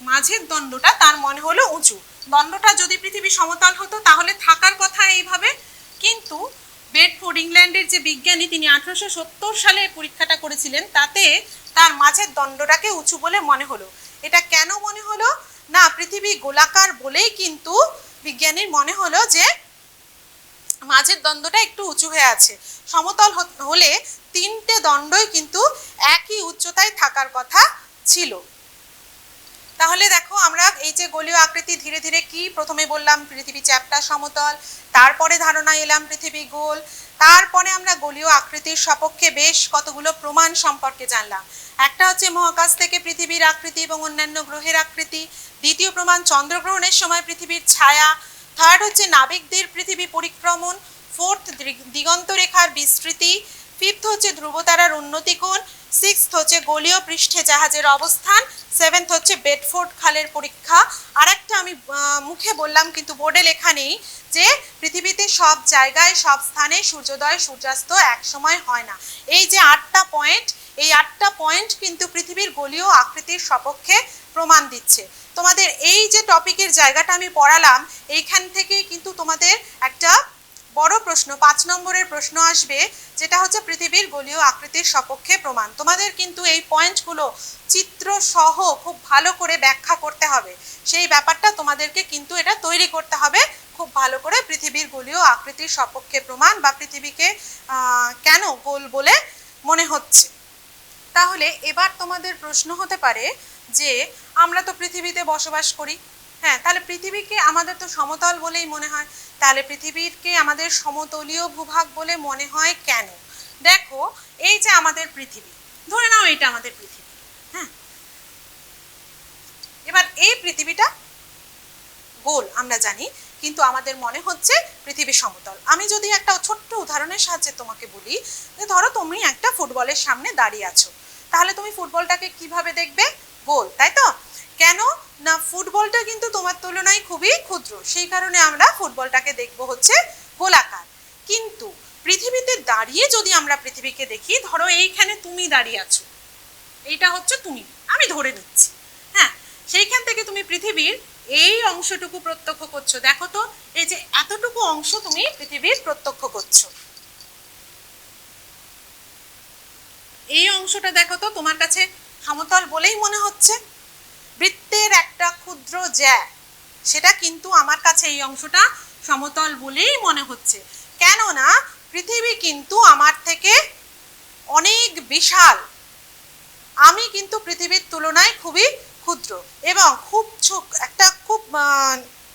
মাঝের দণ্ডটা তার মনে হলো উঁচু। দণ্ডটা যদি পৃথিবী সমতল হতো তাহলে থাকার কথা এইভাবে, কিন্তু বেডফোর্ড ইংল্যান্ডের যে বিজ্ঞানী, তিনি 1870 সালে পরীক্ষাটা করেছিলেন, তাতে তার মাঝের দণ্ডটাকে উঁচু বলে মনে হলো। এটা কেন মনে হলো? না, পৃথিবী গোলাকার বলেই কিন্তু বিজ্ঞানীর মনে হলো যে মাঝের দণ্ডটা একটু উঁচু হয়ে আছে। সমতল হলে 3টে দণ্ডই কিন্তু একই উচ্চতায় থাকার কথা ছিল। তাহলে দেখো, আমরা এই যে গোলীয় আকৃতি ধীরে ধীরে কি, প্রথমে বললাম পৃথিবী চ্যাপ্টা সমতল, তারপরে ধারণা এলাম পৃথিবী গোল, তারপরে আমরা গোলীয় আকৃতির সপক্ষে বেশ কতগুলো প্রমাণ সম্পর্কে জানলাম। একটা হচ্ছে মহাকাশ থেকে পৃথিবীর আকৃতি এবং অন্যান্য গ্রহের আকৃতি, দ্বিতীয় প্রমাণ চন্দ্রগ্রহণের সময় পৃথিবীর ছায়া, থার্ড হচ্ছে নাবিকদের পৃথিবী পরিক্রমণ, ফোর্থ দিগন্ত রেখার বিস্তৃতি, ফিফথ হচ্ছে ধ্রুবতারার উন্নতিকোণ, সিক্সথ হচ্ছে গোলীয় পৃষ্ঠে জাহাজের অবস্থান, সেভেন্থ হচ্ছে বেডফোর্ড খালের পরীক্ষা। আর একটা আমি মুখে বললাম কিন্তু বোর্ডে লেখা নেই, যে পৃথিবীতে সব জায়গায় সব স্থানে সূর্যোদয় সূর্যাস্ত এক সময় হয় না। এই যে 8টা পয়েন্ট, এই 8টা পয়েন্ট কিন্তু পৃথিবীর গোলীয় আকৃতির সপক্ষে প্রমাণ দিচ্ছে। তোমাদের এই যে টপিকের জায়গাটা আমি পড়ালাম, এইখান থেকেই কিন্তু তোমাদের একটা বড় প্রশ্ন, 5 নম্বরের প্রশ্ন আসবে, যেটা হচ্ছে পৃথিবীর গোলীয় আকৃতির সপক্ষে প্রমাণ। তোমাদের কিন্তু এই পয়েন্টগুলো চিত্র সহ খুব ভালো করে ব্যাখ্যা করতে হবে। সেই ব্যাপারটা তোমাদেরকে কিন্তু এটা তৈরি করতে হবে খুব ভালো করে, পৃথিবীর গোলীয় আকৃতির সপক্ষে প্রমাণ, বা পৃথিবীকে কেন গোল বলে মনে হচ্ছে। তাহলে এবার তোমাদের প্রশ্ন হতে পারে যে আমরা তো পৃথিবীতে বসবাস করি, হ্যাঁ, তাহলে পৃথিবীকে আমাদের তো সমতল বলেই মনে হয়, তাহলে পৃথিবীকে আমাদের সমতলীয় ভূভাগ বলে মনে হয় কেন? দেখো, এই যে আমাদের পৃথিবী, ধরে নাও এটা আমাদের পৃথিবী, হ্যাঁ, এবার এই পৃথিবীটা গোল আমরা জানি, কিন্তু আমাদের মনে হচ্ছে পৃথিবী সমতল। আমি যদি একটা ছোট্ট উদাহরণের সাহায্যে তোমাকে বলি, যে ধরো তুমি একটা ফুটবলের সামনে দাঁড়িয়ে আছো, তাহলে তুমি ফুটবলটাকে কিভাবে দেখবে? গোল, তাই তো? কেন না, ফুটবলটা কিন্তু তোমার তুলনায় খুবই ক্ষুদ্র, সেই কারণে আমরা ফুটবলটাকে দেখব হচ্ছে গোলাকার। কিন্তু পৃথিবীতে দাঁড়িয়ে যদি আমরা পৃথিবীকে দেখি, ধরো এইখানে তুমি দাঁড়িয়ে আছো, এইটা হচ্ছে তুমি, আমি ধরে নিচ্ছি, হ্যাঁ, সেইখান থেকে তুমি পৃথিবীর এই অংশটুকু প্রত্যক্ষ করছো। দেখো তো, এই যে এতটুকু অংশ তুমি পৃথিবীর প্রত্যক্ষ করছো, এই অংশটা দেখো তো তোমার কাছে সমতল বলেই মনে হচ্ছে। বৃত্তের একটা ক্ষুদ্র জ্যা, সেটা কিন্তু আমার কাছে এই অংশটা সমতল বলেই মনে হচ্ছে। কেননা পৃথিবী কিন্তু আমার থেকে অনেক বিশাল, আমি কিন্তু পৃথিবীর তুলনায় খুবই ক্ষুদ্র এবং খুব একটা খুব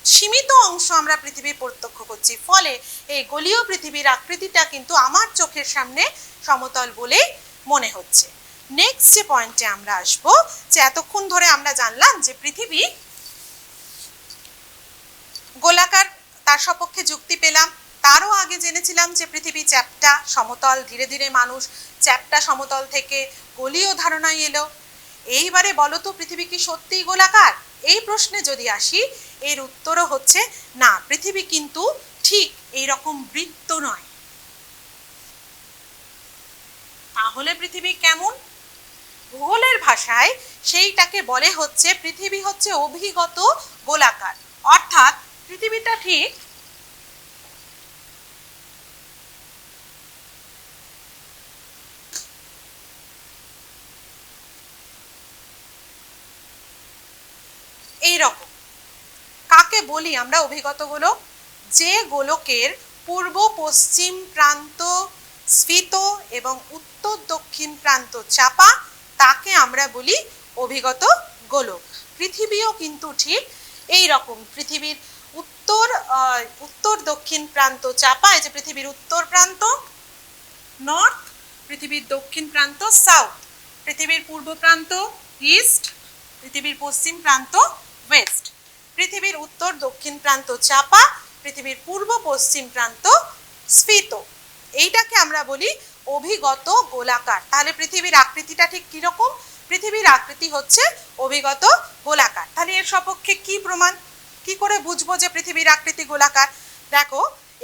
সীমিত অংশ আমরা পৃথিবীর প্রত্যক্ষ করছি। ফলে এই গোলীয় পৃথিবীর আকৃতিটা কিন্তু আমার চোখের সামনে সমতল বলেই মনে হচ্ছে। নেক্সট যে পয়েন্টে আমরা আসবো, যে এতক্ষণ ধরে আমরা জানলাম যে পৃথিবী গোলাকার, তার সপক্ষে যুক্তি পেলাম। তারও আগে জেনেছিলাম যে পৃথিবী চ্যাপ্টা সমতল, ধীরে ধীরে মানুষ চ্যাপ্টা সমতল থেকে গোলীয় ধারণায় এলো। এইবারে বলো তো, পৃথিবী কি সত্যিই গোলাকার? এই প্রশ্নে যদি আসি, এর উত্তরও হচ্ছে না, পৃথিবী কিন্তু ঠিক এইরকম বৃত্ত নয়। তাহলে পৃথিবী কেমন? ভূগোলের ভাষায় সেইটাকে বলে হচ্ছে পৃথিবী হচ্ছে অভিগত গোলাকার, অর্থাৎ পৃথিবীটা ঠিক এইরকম। কাকে বলি আমরা অভিগত গোলক? যে গোলকের পূর্ব পশ্চিম প্রান্ত স্ফীত এবং উত্তর দক্ষিণ প্রান্ত চাপা, তাকে আমরা বলি অভিগত গোলক। পৃথিবীও কিন্তু ঠিক এই রকম, পৃথিবীর উত্তর দক্ষিণ প্রান্ত চাপা, এই যে পৃথিবীর উত্তর প্রান্ত নর্থ, পৃথিবীর দক্ষিণ প্রান্ত সাউথ, পৃথিবীর পূর্ব প্রান্ত ইস্ট, পৃথিবীর পশ্চিম প্রান্ত ওয়েস্ট, পৃথিবীর উত্তর দক্ষিণ প্রান্ত চাপা, পৃথিবীর পূর্ব পশ্চিম প্রান্ত স্ফীত। এইটাকে আমরা বলি অভিগত গোলাকার। তাহলে পৃথিবীর আকৃতিটা ঠিক কিরকম? পৃথিবীর আকৃতি হচ্ছে অভিগত গোলাকার। তাহলে এর সপক্ষে কি প্রমাণ? কি করে বুঝবো যে পৃথিবীর আকৃতি গোলাকার? দেখো,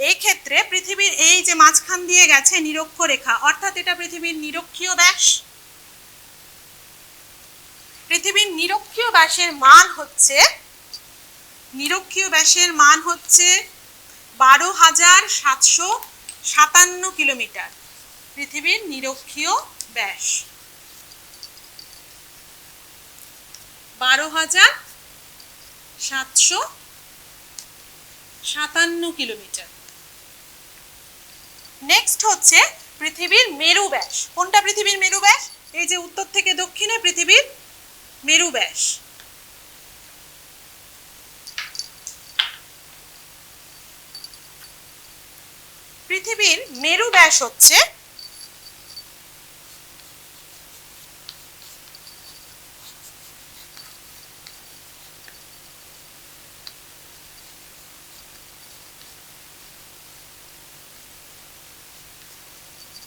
এই ক্ষেত্রে পৃথিবীর এই যে মাঝখান দিয়ে গেছে নিরক্ষরেখা, অর্থাৎ এটা পৃথিবীর নিরক্ষীয় ব্যাস। পৃথিবীর নিরক্ষীয় ব্যাসের মান হচ্ছে 12,757 কিলোমিটার। পৃথিবীর নিরক্ষীয় ব্যাস 12,757 কিলোমিটার। নেক্সট হচ্ছে পৃথিবীর মেরু ব্যাস। কোনটা পৃথিবীর মেরু ব্যাস? এই যে উত্তর থেকে দক্ষিণে পৃথিবীর মেরু ব্যাস। পৃথিবীর মেরু ব্যাস হচ্ছে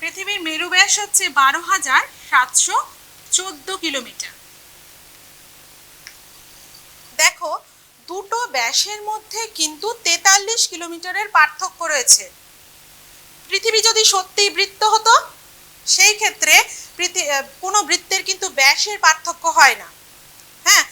পৃথিবীর মেরু ব্যাস হচ্ছে 12,714 কিলোমিটার। দেখো, দুটো ব্যাসের মধ্যে কিন্তু 43 কিলোমিটারের পার্থক্য রয়েছে। পৃথিবী যদি সত্যিই বৃত্ত হতো, সেই ক্ষেত্রে কোনো বৃত্তের কিন্তু ব্যাসের পার্থক্য হয় না। হ্যাঁ,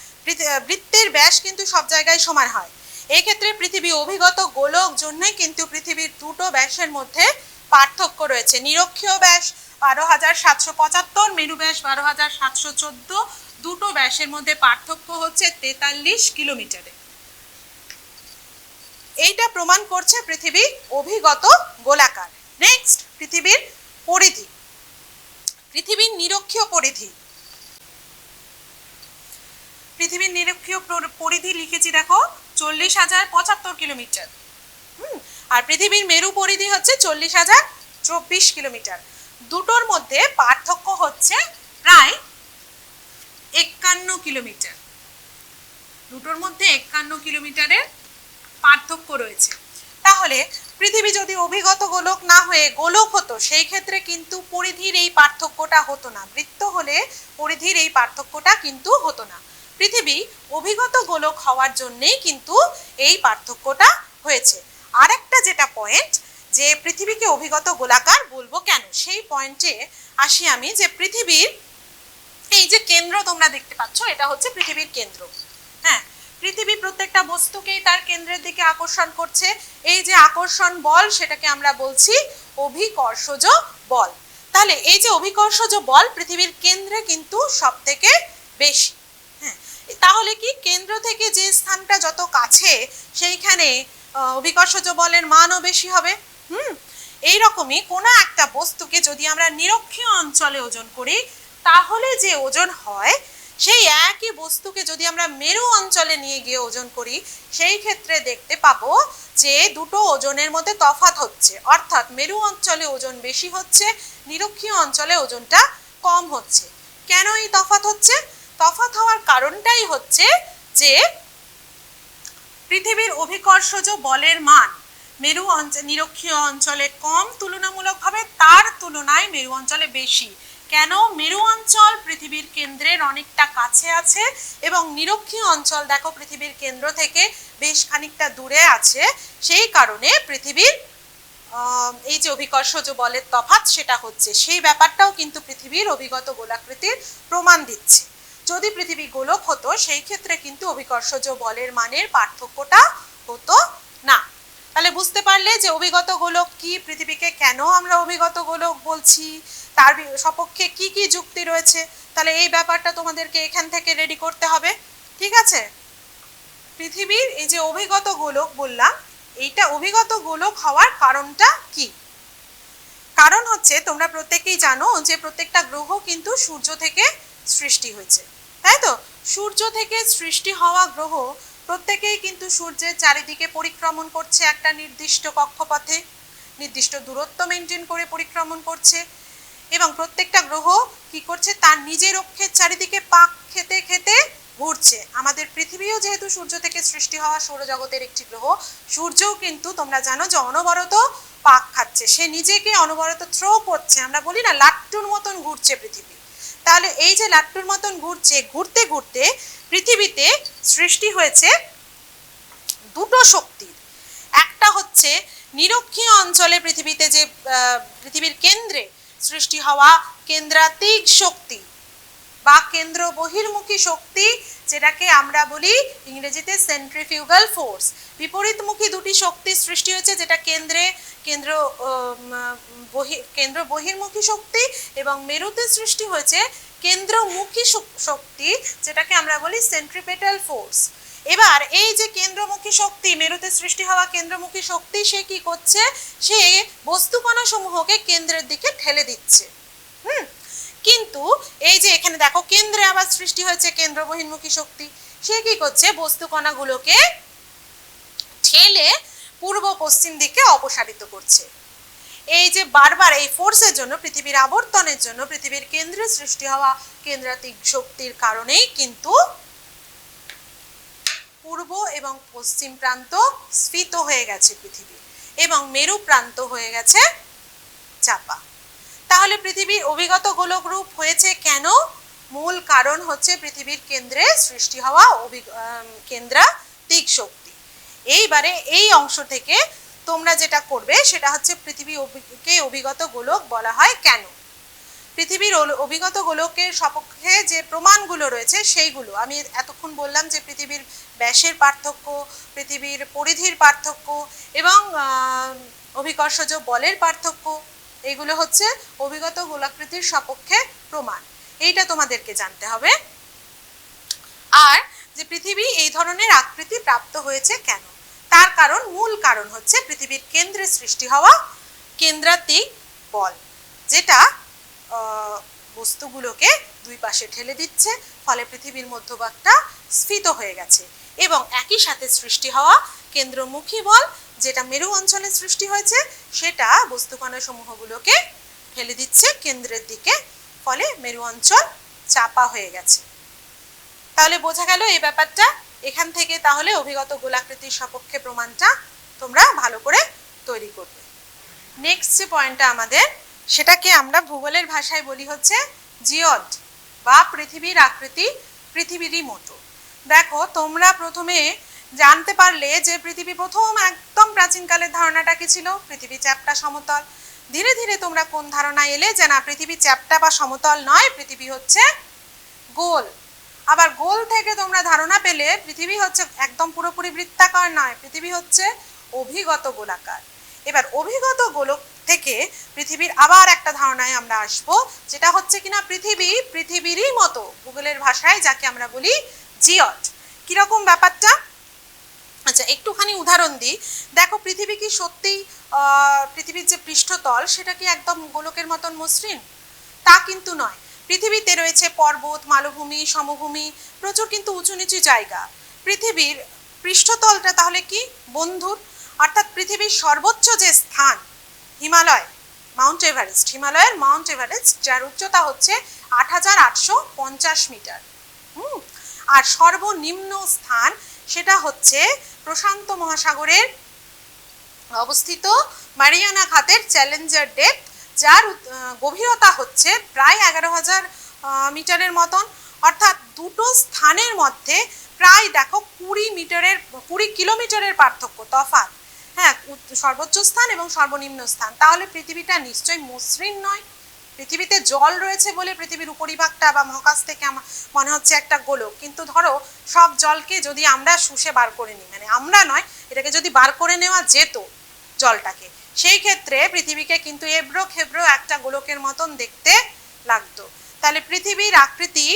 বৃত্তের ব্যাস কিন্তু সব জায়গায় সমান হয়। এই ক্ষেত্রে পৃথিবী অভিগত গোলক জন্যই কিন্তু পৃথিবীর দুটো ব্যাসের মধ্যে পার্থক্য রয়েছে। নিরক্ষীয় ব্যাস 12,775, মেরু ব্যাস 12,714, দুটো ব্যাসের মধ্যে পার্থক্য হচ্ছে 43 কিলোমিটারে। এইটা প্রমাণ করছে পৃথিবী অভিগত গোলাকার। নেক্সট, পৃথিবীর পরিধি, পৃথিবীর নিরক্ষীয় পরিধি। পৃথিবীর নিরক্ষীয় পরিধি লিখেছি, দেখো 40,075 কিলোমিটার। আর পৃথিবীর মেরু পরিধি হচ্ছে 40,024 কিলোমিটার। দুটোর মধ্যে পার্থক্য হচ্ছে প্রায় 51 কিলোমিটার। দুটোর মধ্যে 51 কিলোমিটারের পার্থক্য রয়েছে। তাহলে পৃথিবী যদি অভিগত গোলক না হয়ে গোলক হতো, সেই ক্ষেত্রে কিন্তু পরিধির এই পার্থক্যটা হতো না। বৃত্ত হলে পরিধির এই পার্থক্যটা কিন্তু হতো না। পৃথিবী অভিগত গোলক হওয়ার জন্যেই কিন্তু এই পার্থক্যটা হয়েছে। আরেকটা যেটা পয়েন্ট, যে পৃথিবীকে অভিগত গোলাকার বলবো কেন, সেই পয়েন্টে আসি আমি। যে পৃথিবীর এই যে কেন্দ্র তোমরা দেখতে পাচ্ছ, এটা হচ্ছে পৃথিবীর কেন্দ্র। হ্যাঁ, পৃথিবী প্রত্যেকটা বস্তুকেই তার কেন্দ্রের দিকে আকর্ষণ করছে। এই যে আকর্ষণ বল, সেটাকে আমরা বলছি অভিকর্ষজ বল। তাহলে এই যে অভিকর্ষজ বল পৃথিবীর কেন্দ্রে কিন্তু সব থেকে বেশি। হ্যাঁ, তাহলে কি কেন্দ্র থেকে যে স্থানটা যত কাছে, সেইখানে অভিকর্ষজ বলের মানও বেশি হবে। এইরকমই কোনো একটা বস্তুকে যদি আমরা নিরক্ষীয় অঞ্চলে ওজন করি, তাহলে যে ওজন হয়, সেই একই বস্তুকে যদি আমরা মেরু অঞ্চলে নিয়ে গিয়ে ওজন করি, সেই ক্ষেত্রে দেখতে পাবো যে দুটো ওজনের মধ্যে তফাৎ হচ্ছে। অর্থাৎ মেরু অঞ্চলে ওজন বেশি হচ্ছে, নিরক্ষীয় অঞ্চলে ওজনটা কম হচ্ছে। কেন এই তফাৎ হচ্ছে? তফাৎ হওয়ার কারণটাই হচ্ছে যে পৃথিবীর অভিকর্ষজ বলের মান মেরু নিরক্ষীয় অঞ্চলে কম তুলনামূলকভাবে, তার তুলনায় মেরু অঞ্চলে বেশি। কেন? মেরু অঞ্চল পৃথিবীর কেন্দ্রের অনেকটা কাছে আছে এবং নিরক্ষীয় অঞ্চল দেখো পৃথিবীর কেন্দ্র থেকে বেশ খানিকটা দূরে আছে। সেই কারণে পৃথিবীর এই যে অভিকর্ষজ বলের তফাৎ, সেটা হচ্ছে। সেই ব্যাপারটাও কিন্তু পৃথিবীর অভিগত গোলাকৃতির প্রমাণ দিচ্ছে। যদি পৃথিবী গোলক হতো, সেই ক্ষেত্রে কিন্তু অভিকর্ষজ বলের মানের পার্থক্যটা হতো না। তাহলে বুঝতে পারলে যে অভিগত গোলক কি, পৃথিবীকে কেন আমরা অভিগত গোলক বলছি, তার সপক্ষে কি কি যুক্তি রয়েছে। তাহলে এই ব্যাপারটা তোমাদেরকে এখান থেকে রেডি করতে হবে। ঠিক আছে? পৃথিবীর এই যে অভিগত গোলক বললাম, এইটা অভিগত গোলক হওয়ার কারণটা কি? কারণ হচ্ছে, তোমরা প্রত্যেকেই জানো যে প্রত্যেকটা গ্রহ কিন্তু সূর্য থেকে সৃষ্টি হয়েছে, তাই তো? সূর্য থেকে সৃষ্টি হওয়া গ্রহ প্রত্যেকেই কিন্তু সূর্যের চারিদিকে পরিক্রমণ করছে একটা নির্দিষ্ট কক্ষপথে, নির্দিষ্ট দূরত্ব মেনটেন করে পরিক্রমণ করছে। এবং প্রত্যেকটা গ্রহ কি করছে? তার নিজের অক্ষের চারিদিকে পাক খেতে খেতে ঘুরছে। আমাদের পৃথিবীও যেহেতু সূর্য থেকে সৃষ্টি হওয়া সৌরজগতের একটি গ্রহ, সূর্যও কিন্তু তোমরা জানো যে অনবরত পাক খাচ্ছে, সে নিজেকে অনবরত থ্রো করছে। আমরা বলি না, লাট্টুর মতন ঘুরছে পৃথিবী। তাহলে এই যে লাট্টুর মতন ঘুরছে, ঘুরতে ঘুরতে পৃথিবীতে সৃষ্টি হয়েছে দুটো শক্তির। একটা হচ্ছে নিরক্ষীয় অঞ্চলে পৃথিবীতে যে পৃথিবীর কেন্দ্রে সৃষ্টি হওয়া কেন্দ্রাতিক শক্তি বা কেন্দ্র বহির্মুখী শক্তি, যেটাকে আমরা বলি ইংরেজিতে সেন্ট্রিফিউগাল ফোর্স। বিপরীতমুখী দুটি শক্তি সৃষ্টি হয়েছে, যেটা কেন্দ্র বহির্মুখী শক্তি, এবং মেরুতে সৃষ্টি হয়েছে কেন্দ্রমুখী শক্তি, যেটাকে আমরা বলি সেন্ট্রিপেটাল ফোর্স। এবার এই যে কেন্দ্রমুখী শক্তি, মেরুতে সৃষ্টি হওয়া কেন্দ্রমুখী শক্তি, সে কি করছে? সে বস্তুকণা সমূহকে কেন্দ্রের দিকে ঠেলে দিচ্ছে। কিন্তু এই যে এখানে দেখো, কেন্দ্রে আবার সৃষ্টি হয়েছে কেন্দ্র বহির্মুখী শক্তি, সে কি করছে? বস্তুকণাগুলোকে ঠেলে পূর্ব পশ্চিম দিকে অপসারিত করছে। এই যে বারবার এই ফোর্সের জন্য, পৃথিবীর আবর্তনের জন্য, পৃথিবীর কেন্দ্রে সৃষ্টি হওয়া কেন্দ্রাতিক শক্তির কারণেই কিন্তু পূর্ব এবং পশ্চিম প্রান্ত স্ফীত হয়ে গেছে পৃথিবী, এবং মেরু প্রান্ত হয়ে গেছে চাপা। তাহলে পৃথিবী অভিগত গোলক রূপ হয়েছে কেন? মূল কারণ হচ্ছে পৃথিবীর কেন্দ্রে সৃষ্টি হওয়া কেন্দ্রাতিক শক্তি। এইবারে এই অংশ থেকে তোমরা যেটা করবে সেটা হচ্ছে পৃথিবীকে অভিগত গোলক বলা হয় কেন। পৃথিবীর অভিগত গোলকের সপক্ষে যে প্রমাণগুলো রয়েছে সেইগুলো আমি এতক্ষণ বললাম, যে পৃথিবীর ব্যাসের পার্থক্য, পৃথিবীর পরিধির পার্থক্য এবং অভিকর্ষজ বলের পার্থক্য, এগুলো হচ্ছে অভিগত গোলাকৃতির সপক্ষে প্রমাণ। এইটা তোমাদেরকে জানতে হবে। আর যে পৃথিবী এই ধরনের আকৃতি প্রাপ্ত হয়েছে কেন, তার কারণ, মূল কারণ হচ্ছে পৃথিবীর কেন্দ্রে সৃষ্টি হওয়া কেন্দ্রাতিক বল, যেটা বস্তুগুলোকে দুই পাশে ঠেলে দিচ্ছে, ফলে পৃথিবীর মধ্যভাগটা স্ফীত হয়ে গেছে। এবং একই সাথে সৃষ্টি হওয়া কেন্দ্রমুখী বল, যেটা মেরু অঞ্চলে সৃষ্টি হয়েছে, সেটা বস্তুকণা সমূহগুলোকে ঠেলে দিচ্ছে কেন্দ্রের দিকে, ফলে মেরু অঞ্চল চাপা হয়ে গেছে। তাহলে বোঝা গেল এই ব্যাপারটা। এখান থেকে তাহলে অভিগত গোলাকৃতির সপক্ষে প্রমাণটা তোমরা ভালো করে তৈরি করবে। নেক্সট যে পয়েন্টটা আমাদের, সেটাকে আমরা ভূগোলের ভাষায় বলি হচ্ছে জিওড বা পৃথিবীর আকৃতি পৃথিবীরই মতো। দেখো, তোমরা প্রথমে জানতে পারলে যে পৃথিবী প্রথম একদম প্রাচীনকালের ধারণাটা কি ছিল, পৃথিবী চ্যাপ্টা সমতল। ধীরে ধীরে তোমরা কোন ধারণা এলে যে না, পৃথিবী চ্যাপ্টা বা সমতল নয়, পৃথিবী হচ্ছে গোল। আবার গোল থেকে তোমরা ধারণা পেলে পৃথিবী হচ্ছে একদম পুরোপুরি বৃত্তাকার নয়, পৃথিবী হচ্ছে অভিগত গোলাকার। এবার অভিগত গোলক থেকে পৃথিবীর আবার একটা ধারণায় আমরা আসব, যেটা হচ্ছে কিনা পৃথিবী পৃথিবীরই মতো, ভূগোলের ভাষায় যাকে আমরা বলি জিওড। কিরকম ব্যাপারটা? আচ্ছা, একটুখানি উদাহরণ দিই। দেখো, পৃথিবী কি সত্যিই পৃথিবীর যে পৃষ্ঠতল সেটা কি একদম গোলকের মতন মসৃণ? তা কিন্তু নয়। পৃথিবীতে রয়েছে পর্বত, মালভূমি, সমভূমি, প্রচুর কিন্তু উঁচু নিচু জায়গা। পৃথিবীর পৃষ্ঠতলটা তাহলে কি বন্ধুর, অর্থাৎ পৃথিবীর সর্বোচ্চ যে স্থান হিমালয়, মাউন্ট এভারেস্ট, হিমালয়ের মাউন্ট এভারেস্ট, যার উচ্চতা হচ্ছে ৮৮৫০ মিটার। আর সর্বনিম্ন স্থান সেটা হচ্ছে প্রশান্ত মহাসাগরের অবস্থিত মারিয়ানা খাতের চ্যালেঞ্জার ডেপথ, যার গভীরতা হচ্ছে প্রায় ১১,০০০ মিটারের মতন। অর্থাৎ দুটো স্থানের মধ্যে প্রায় দেখো ২০ কিলোমিটারের পার্থক্য, তফাৎ। হ্যাঁ, সর্বোচ্চ স্থান এবং সর্বনিম্ন স্থান। তাহলে পৃথিবীটা নিশ্চয়ই মসৃণ নয়। পৃথিবীতে জল রয়েছে বলে পৃথিবীর উপরিভাগটা বা মহাকাশ থেকে আমার মনে হচ্ছে একটা গোলক, কিন্তু ধরো সব জলকে যদি আমরা শুষে বার করে নিই, মানে আমরা নয়, এটাকে যদি বার করে নেওয়া যেত জলটাকে, সেই ক্ষেত্রে পৃথিবীকে কিন্তু এবড়ো খেবড়ো একটা গোলকের মতন দেখতে লাগতো। তাহলে পৃথিবীর আকৃতি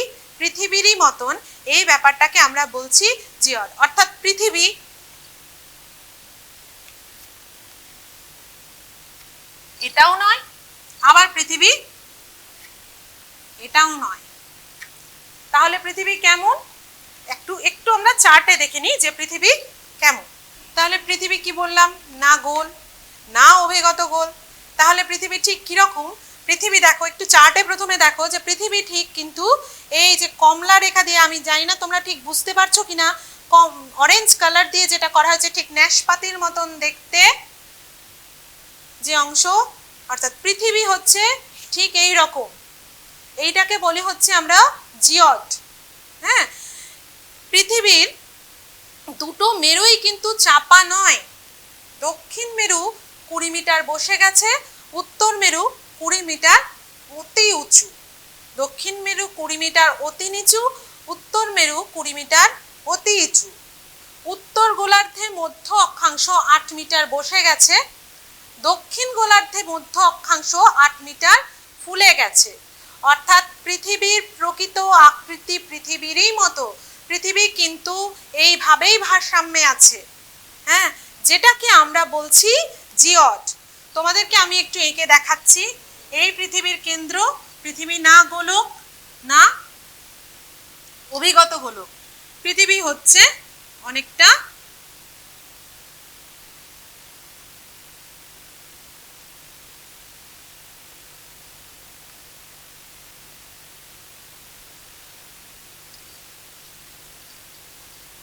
পৃথিবীরই মতন, এই ব্যাপারটাকে আমরা বলছি জিওড। অর্থাৎ পৃথিবী এটাও নয়, আবার পৃথিবী এটাও নয়। তাহলে পৃথিবী কেমন? একটু আমরা চার্টে দেখে নিই যে পৃথিবী কেমন। তাহলে পৃথিবী কি বললাম? না গোল, না অভিগত গোল। তাহলে পৃথিবী ঠিক কিরকম? পৃথিবী দেখো, একটু চার্টে প্রথমে দেখো যে পৃথিবী ঠিক কিন্তু এই যে কমলা রেখা দিয়ে, আমি জানি না তোমরা ঠিক বুঝতে পারছো কিনা, অরেঞ্জ কালার দিয়ে যেটা করা হয়েছে, ঠিক ন্যাশপাতির মতন দেখতে যে অংশ, অর্থাৎ পৃথিবী হচ্ছে ঠিক এই রকম। এইটাকে বলি হচ্ছে আমরা জিওড। হ্যাঁ, পৃথিবীর দুটো মেরুই কিন্তু চাপা নয়। দক্ষিণ মেরু ২০ মিটার বসে গেছে, উত্তর মেরু ২০ মিটার অতি উঁচু। দক্ষিণ মেরু ২০ মিটার অতি নিচু, উত্তর মেরু ২০ মিটার অতি উঁচু। উত্তর গোলার্ধে মধ্য অক্ষাংশ ৮ মিটার বসে গেছে, দক্ষিণ গোলার্ধে মধ্য অক্ষাংশ ৮ মিটার ফুলে গেছে। অর্থাৎ পৃথিবীর প্রকৃত আকৃতি পৃথিবীরই মতো, পৃথিবী কিন্তু এইভাবেই ভারসাম্যে আছে। হ্যাঁ, যেটাকে আমরা বলছি জিওড। তোমাদেরকে আমি একটু এঁকে দেখাচ্ছি। এই পৃথিবীর কেন্দ্র, পৃথিবী না গোলক না অভিগত গোলক, পৃথিবী হচ্ছে অনেকটা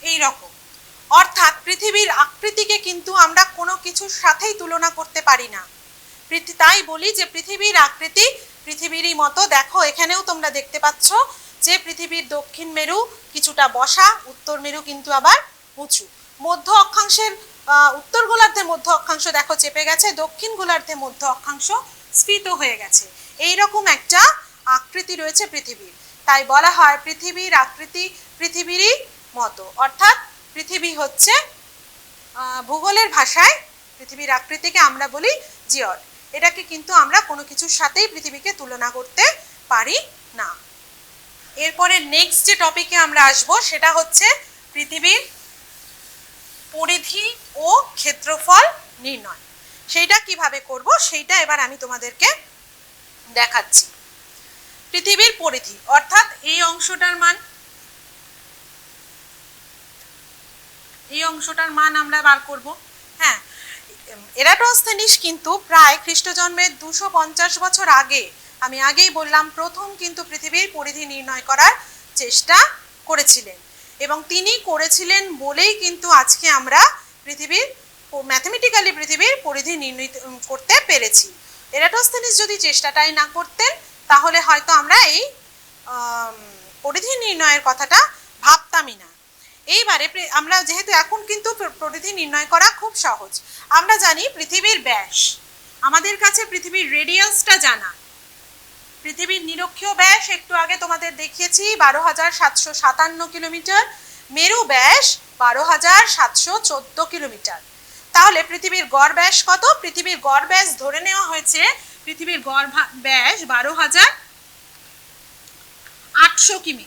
এই রকম। অর্থাৎ পৃথিবীর আকৃতিকে কিন্তু আমরা কোনো কিছুর সাথেই তুলনা করতে পারি না। তাই বলি যে পৃথিবীর আকৃতি পৃথিবীরই মতো। দেখো, এখানেও তোমরা দেখতে পাচ্ছ যে পৃথিবীর দক্ষিণ মেরু কিছুটা বসা, উত্তর মেরু কিন্তু আবার উঁচু। মধ্য অক্ষাংশের উত্তর গোলার্ধের মধ্য অক্ষাংশ দেখো চেপে গেছে, দক্ষিণ গোলার্ধের মধ্য অক্ষাংশ স্ফীত হয়ে গেছে। এইরকম একটা আকৃতি রয়েছে পৃথিবীর। তাই বলা হয় পৃথিবীর আকৃতি পৃথিবীরই মতো। অর্থাৎ পৃথিবী হচ্ছে ভূগোলের ভাষায় পৃথিবীর আকৃতিকে আমরা বলি জিওড। এটাকে কিন্তু আমরা কোনো কিছুর সাথেই পৃথিবীকে তুলনা করতে পারি না। এরপরে নেক্সট যে টপিকে আমরা আসব সেটা হচ্ছে পৃথিবীর পরিধি ও ক্ষেত্রফল নির্ণয়। সেইটা কিভাবে করব সেইটা এবার আমি তোমাদেরকে দেখাচ্ছি। পৃথিবীর পরিধি অর্থাৎ এই অংশটার মান, এই অংশটার মান আমরা বার করব। হ্যাঁ, এরাটোস্থেনিস কিন্তু প্রায় খ্রিস্টজন্মের ২৫০ বছর আগে, আমি আগেই বললাম, প্রথম কিন্তু পৃথিবীর পরিধি নির্ণয় করার চেষ্টা করেছিলেন। এবং তিনি করেছিলেন বলেই কিন্তু আজকে আমরা পৃথিবীর ম্যাথমেটিক্যালি পৃথিবীর পরিধি নির্ণয় করতে পেরেছি। এরাটোস্থেনিস যদি চেষ্টাটাই না করতেন তাহলে হয়তো আমরা এই পরিধি নির্ণয়ের কথাটা ভাবতামই না। এইবারে আমরা যেহেতু এখন কিন্তু পরিধি নির্ণয় করা খুব সহজ, আমরা জানি পৃথিবীর ব্যাস, আমাদের কাছে পৃথিবীর রেডিয়াসটা জানা, পৃথিবীর নিরক্ষীয় ব্যাস একটু আগে তোমাদের দেখিয়েছি 12,757 কিলোমিটার, মেরু ব্যাস 12,714 কিলোমিটার। তাহলে পৃথিবীর গড় ব্যাস কত? পৃথিবীর গড় ব্যাস ধরে নেওয়া হয়েছে, পৃথিবীর গড় ব্যাস 12,800 কিমি।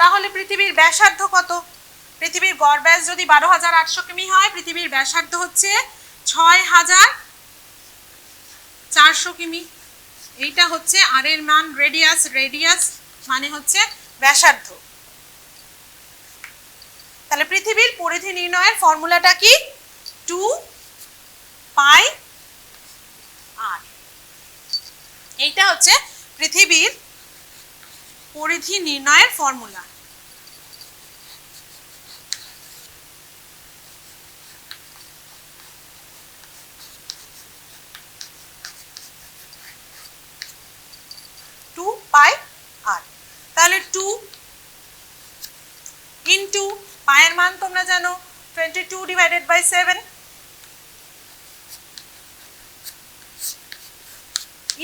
তাহলে পৃথিবীর ব্যাসার্ধ কত? পৃথিবীর গড় ব্যাস যদি 12,800 কিমি হয়, পৃথিবীর ব্যাসার্ধ হচ্ছে 6,400 কিমি। এইটা হচ্ছে আর এর মান রেডিয়াস, রেডিয়াস মানে হচ্ছে ব্যাসার্ধ। তাহলে পৃথিবীর পরিধি নির্ণয়ের ফর্মুলাটা কি? 2πr। এইটা হচ্ছে পৃথিবীর পরিধি নির্ণয়ের ফর্মুলা। তাহলে 2 ইন্টু পায়ের মান তোমরা জানো 22 ডিভাইডেড বাই 7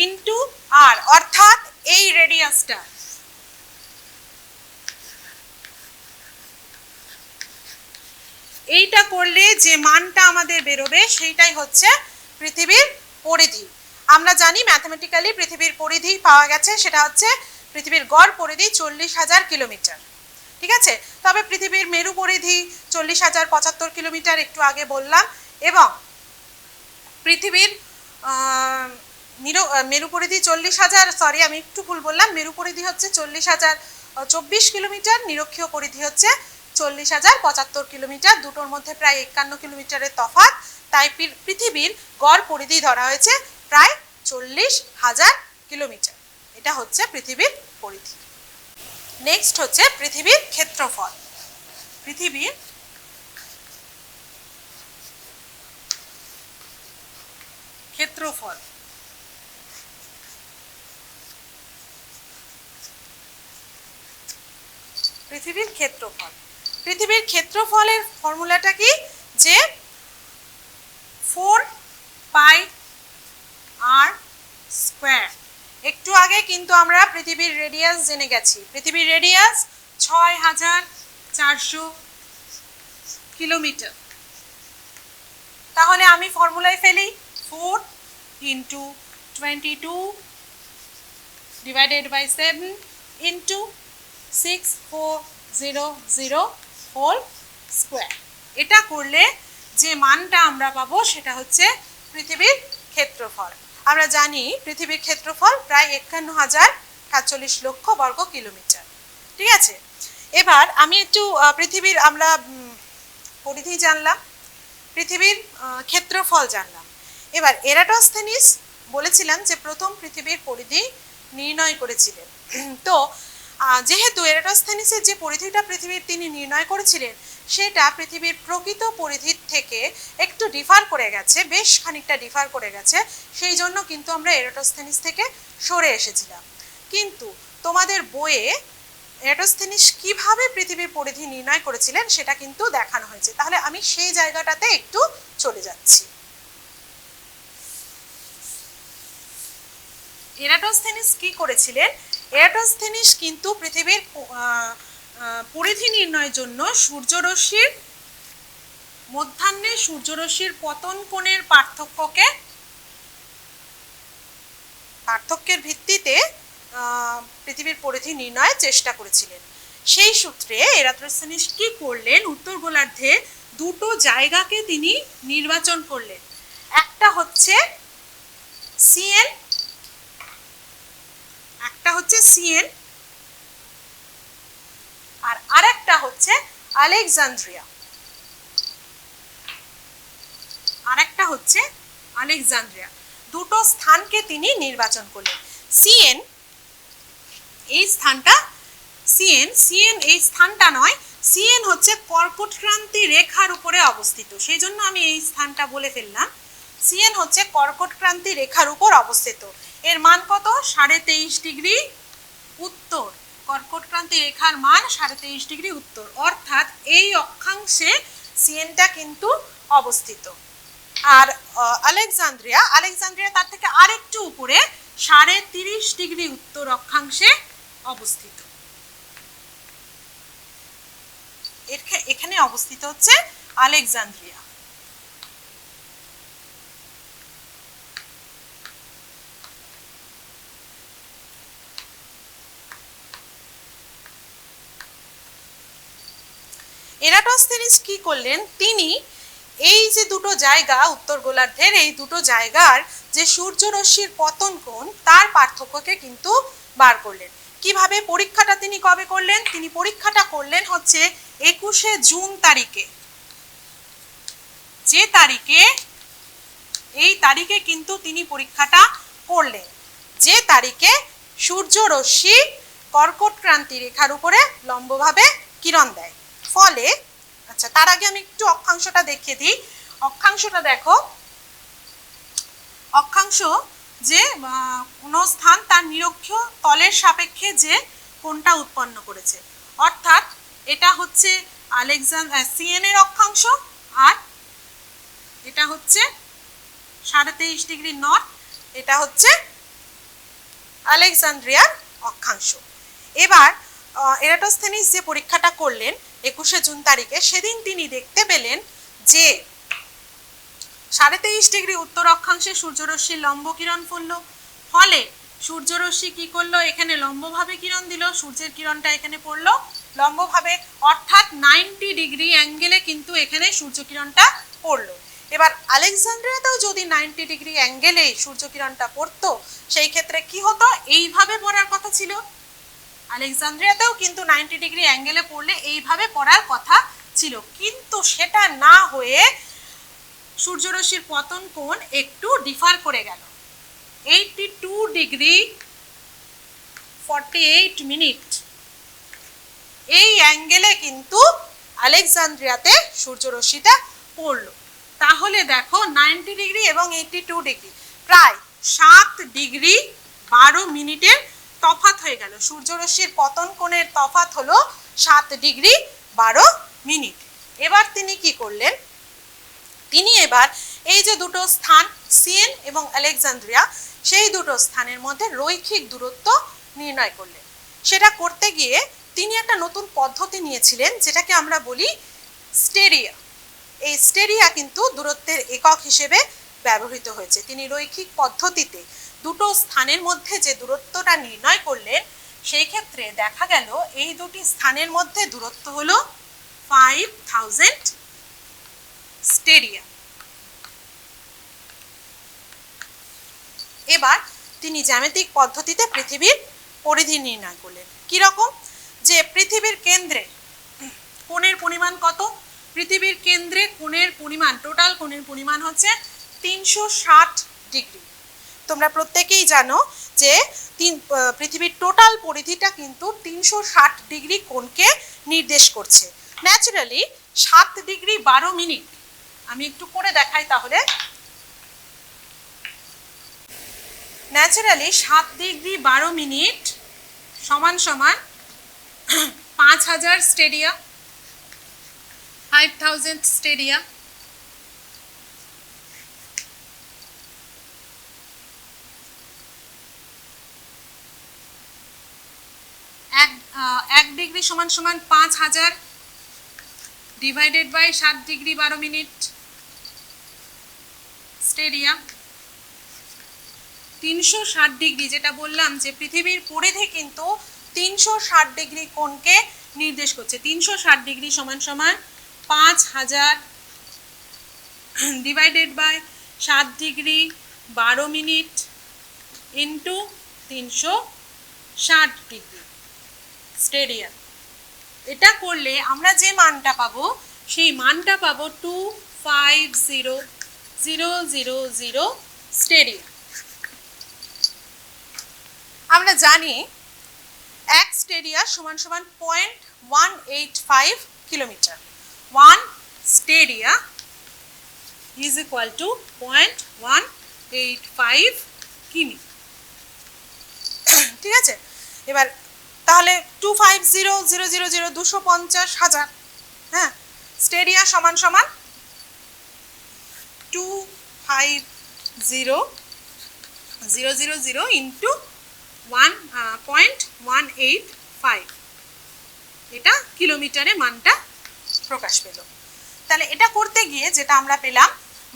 ইন্টু আর, অর্থাৎ এই রেডিয়াসটা। এইটা করলে যে মানটা আমাদের বেরোবে সেইটাই হচ্ছে পৃথিবীর পরিধি। আমরা জানি ম্যাথমেটিক্যালি পৃথিবীর পরিধি পাওয়া গেছে, সেটা হচ্ছে পৃথিবীর গড় পরিধি 40,000 কিলোমিটার। ঠিক আছে, তবে পৃথিবীর মেরু পরিধি 40,075 কিলোমিটার একটু আগে বললাম, এবং পৃথিবীর মেরু পরিধি 40,000, সরি আমি একটু ভুল বললাম, মেরু পরিধি হচ্ছে 40,024 কিলোমিটার, নিরক্ষীয় পরিধি হচ্ছে 40,075 কিলোমিটার। দুটোর মধ্যে প্রায় 51 কিলোমিটারের তফাৎ, তাই পৃথিবীর গড় পরিধি ধরা হয়েছে প্রায় 40,000 কিলোমিটার। এটা হচ্ছে পৃথিবীর পরিধি। নেক্সট হচ্ছে পৃথিবীর ক্ষেত্রফল। পৃথিবীর ক্ষেত্রফল। পৃথিবীর ক্ষেত্রফল, পৃথিবীর ক্ষেত্রফলের ফর্মুলাটা কি? যে 4πr²। একটু আগে কিন্তু আমরা পৃথিবীর রেডিয়াস জেনে গেছি, পৃথিবীর রেডিয়াস 6,400 কিলোমিটার। তাহলে আমি ফর্মুলায় ফেলি 4 into 22 divided by 7 into 6400 whole square. এটা করলে যে মানটা আমরা পাবো সেটা হচ্ছে পৃথিবীর ক্ষেত্রফল। আমরা জানি পৃথিবীর ক্ষেত্রফল প্রায় 51,047 লক্ষ বর্গ কিলোমিটার। ঠিক আছে, এবার আমি একটু পৃথিবীর, আমরা পরিধি জানলাম, পৃথিবীর ক্ষেত্রফল জানলাম। এবার এরাটোস্থেনিস বলেছিলাম যে প্রথম পৃথিবীর পরিধি নির্ণয় করেছিলেন। তো যেহেতু এরাটোস্থেনিসের যে পরিধিটা পৃথিবীর তিনি নির্ণয় করেছিলেন সেটা পৃথিবীর প্রকৃত পরিধির থেকে একটু ডিফার করে গেছে, বেশ খানিকটা ডিফার করে গেছে, সেই জন্য কিন্তু আমরা এরাটোস্থেনিস থেকে সরে এসেছিলাম। কিন্তু তোমাদের বইয়ে এরাটোস্থেনিস কিভাবে পৃথিবীর পরিধি নির্ণয় করেছিলেন সেটা কিন্তু দেখানো হয়েছে। তাহলে আমি সেই জায়গাটাতে একটু চলে যাচ্ছি। এরাটোস্থেনিস কি করেছিলেন? এরাটোস্থেনিস কিন্তু পৃথিবীর পরিধি নির্ণয়ের জন্য সূর্যরশ্মির মধ্যাহ্নে সূর্যরশ্মির পতন কোণের পার্থক্যের ভিত্তিতে পৃথিবীর পরিধি নির্ণয়ের চেষ্টা করেছিলেন। সেই সূত্রে এরাটোস্থেনিস কি করলেন? উত্তর গোলার্ধে দুটো জায়গাকে তিনি নির্বাচন করলেন। একটা হচ্ছে সিয়েন, আর আরেকটা হচ্ছে আলেকজান্দ্রিয়া। দুটো স্থানকে তিনি নির্বাচন করলেন। সিয়েন এই স্থানটা সিএন, সিএন এই স্থানটা নয়, সিএন হচ্ছে কর্কটক্রান্তি রেখার উপরে অবস্থিত, সেই জন্য আমি এই স্থানটা বলে ফেললাম। সিএন হচ্ছে কর্কটক্রান্তি রেখার উপর অবস্থিত। এর মান কত? 23.5 ডিগ্রি উত্তর। কর্কটক্রান্তি রেখার মান 23.5 ডিগ্রি উত্তর, অর্থাৎ এই অক্ষাংশে সিএনটা কিন্তু অবস্থিত। আর আলেকজান্দ্রিয়া তার থেকে আরেকটু উপরে 30.5 ডিগ্রি উত্তর অক্ষাংশে অবস্থিত। এখানে অবস্থিত হচ্ছে আলেকজান্দ্রিয়া। এরাটোস্থেনিস কি করলেন? তিনি এই যে দুটো জায়গা উত্তর গোলার্ধের, এই দুটো জায়গার যে সূর্যরশ্মির পতন কোণ তার পার্থক্যকে কিন্তু বার করলেন। কিভাবে? পরীক্ষাটা তিনি কবে করলেন? তিনি পরীক্ষাটা করলেন হচ্ছে 21শে জুন তারিখে। যে তারিখে, এই তারিখে কিন্তু তিনি পরীক্ষাটা করলেন, যে তারিখে সূর্যরশ্মি কর্কটক্রান্তি রেখার উপরে লম্বভাবে কিরণ দেয়। ফলে আচ্ছা, তার আগে আমি একটু অক্ষাংশটা দেখিয়ে দিই। অক্ষাংশটা দেখো, অক্ষাংশ যে কোনো স্থান তার নিরক্ষীয় তলের সাপেক্ষে যে কোণটা উৎপন্ন করেছে, অর্থাৎ এটা হচ্ছে সিএন এর অক্ষাংশ, আর এটা হচ্ছে 23.5 ডিগ্রি নর্থ, এটা হচ্ছে আলেকজান্দ্রিয়ার অক্ষাংশ। এবার এরাটোস্থেনিস যে পরীক্ষাটা করলেন 21শে জুন তারিখে, সেদিন তিনি দেখতে পেলেন যে 23.5 ডিগ্রি উত্তর অক্ষাংশে সূর্যরশ্মির লম্ব কিরণ পড়লো। ফলে সূর্যরশ্মি কি করলো? এখানে লম্বভাবে কিরণ দিল, সূর্যের কিরণটা এখানে পড়লো লম্বভাবে, অর্থাৎ 90 ডিগ্রি অ্যাঙ্গেলে কিন্তু এখানে সূর্য কিরণটা পড়লো। এবার আলেকজান্দ্রিয়াতেও যদি 90 ডিগ্রি অ্যাঙ্গেলে সূর্য কিরণটা পড়তো, সেই ক্ষেত্রে কি হতো? এইভাবে পড়ার কথা ছিল। আলেকজান্দ্রিয়াতেও কিন্তু 90 ডিগ্রি অ্যাঙ্গেলে পড়লে এইভাবে পড়ার কথা ছিল, কিন্তু সেটা না হয়ে সূর্যরশ্মির পতন কোণ একটু ডিফার করে গেল। 82 ডিগ্রি 48 মিনিট এই অ্যাঙ্গেলে কিন্তু আলেকজান্দ্রিয়াতে সূর্যরশ্মিটা পড়লো। তাহলে দেখো 90 ডিগ্রি এবং 82 ডিগ্রি, প্রায় 7 ডিগ্রি 12 মিনিটের তফাৎ হয়ে গেল। সূর্যরশ্মির পতন কোণের তফাৎ হলো 7 ডিগ্রি 12 মিনিট। এবার তিনি কি করলেন? তিনি এবার এই যে দুটো স্থান সিএন এবং আলেকজান্দ্রিয়া, সেই দুটো স্থানের মধ্যে রৈখিক দূরত্ব নির্ণয় করলেন। সেটা করতে গিয়ে তিনি একটা নতুন পদ্ধতি নিয়েছিলেন, যেটাকে আমরা বলি স্টেরিয়া। এই স্টেরিয়া কিন্তু দূরত্বের একক হিসেবে ব্যবহৃত হয়েছে। তিনি রৈখিক পদ্ধতিতে দুটো স্থানের মধ্যে যে দূরত্বটা নির্ণয় করলেন, সেই ক্ষেত্রে দেখা গেল এই দুটি স্থানের মধ্যে দূরত্ব হলো 5000 স্টেরিয়া। এবার তিনি জ্যামিতিক পদ্ধতিতে পৃথিবীর পরিধি নির্ণয় করলেন। কি রকম? যে পৃথিবীর কেন্দ্রে কোণের পরিমাণ কত? পৃথিবীর কেন্দ্রে কোণের পরিমাণ, টোটাল কোণের পরিমাণ হচ্ছে 360 ডিগ্রি। তোমরা প্রত্যেকেই জানো যে পৃথিবীর টোটাল পরিধিটা কিন্তু 360 ডিগ্রি কোণকে নির্দেশ করছে। ন্যাচারালি 7 ডিগ্রি 12 মিনিট, আমি একটু করে দেখাই তাহলে। ন্যাচারালি 7 ডিগ্রি 12 মিনিট সমান সমান 5000 স্টেরিয়া, 5000 স্টেরিয়া। এক ডিগ্রি সমান সমান 5000 ডিভাইডেড বাই 7 ডিগ্রি 12 মিনিট স্টেরিয়া। 360 ডিগ্রি, যেটা বললাম যে পৃথিবীর পরিধি কিন্তু 360 ডিগ্রি কোণকে নির্দেশ করছে। 360 ডিগ্রি সমান সমান 5000 divided by 7 degree 12 minute into 360 degree স্টেরিয়া। এটা করলে আমরা যে মানটা পাবো, সেই মানটা পাবো 250,000 স্টেরিয়া। আমরা জানি স্টেডিয়া সমান সমান 0.185 kilometre. 1 stadium is equal to 0.185 কিমি। ঠিক আছে, এবার তাহলে 250,000 250,000, হ্যাঁ, স্টেডিয়া সমান সমান 250,000 ইন্টু 1.185, এটা কিলোমিটারে মানটা প্রকাশ পেল। তাহলে এটা করতে গিয়ে যেটা আমরা পেলাম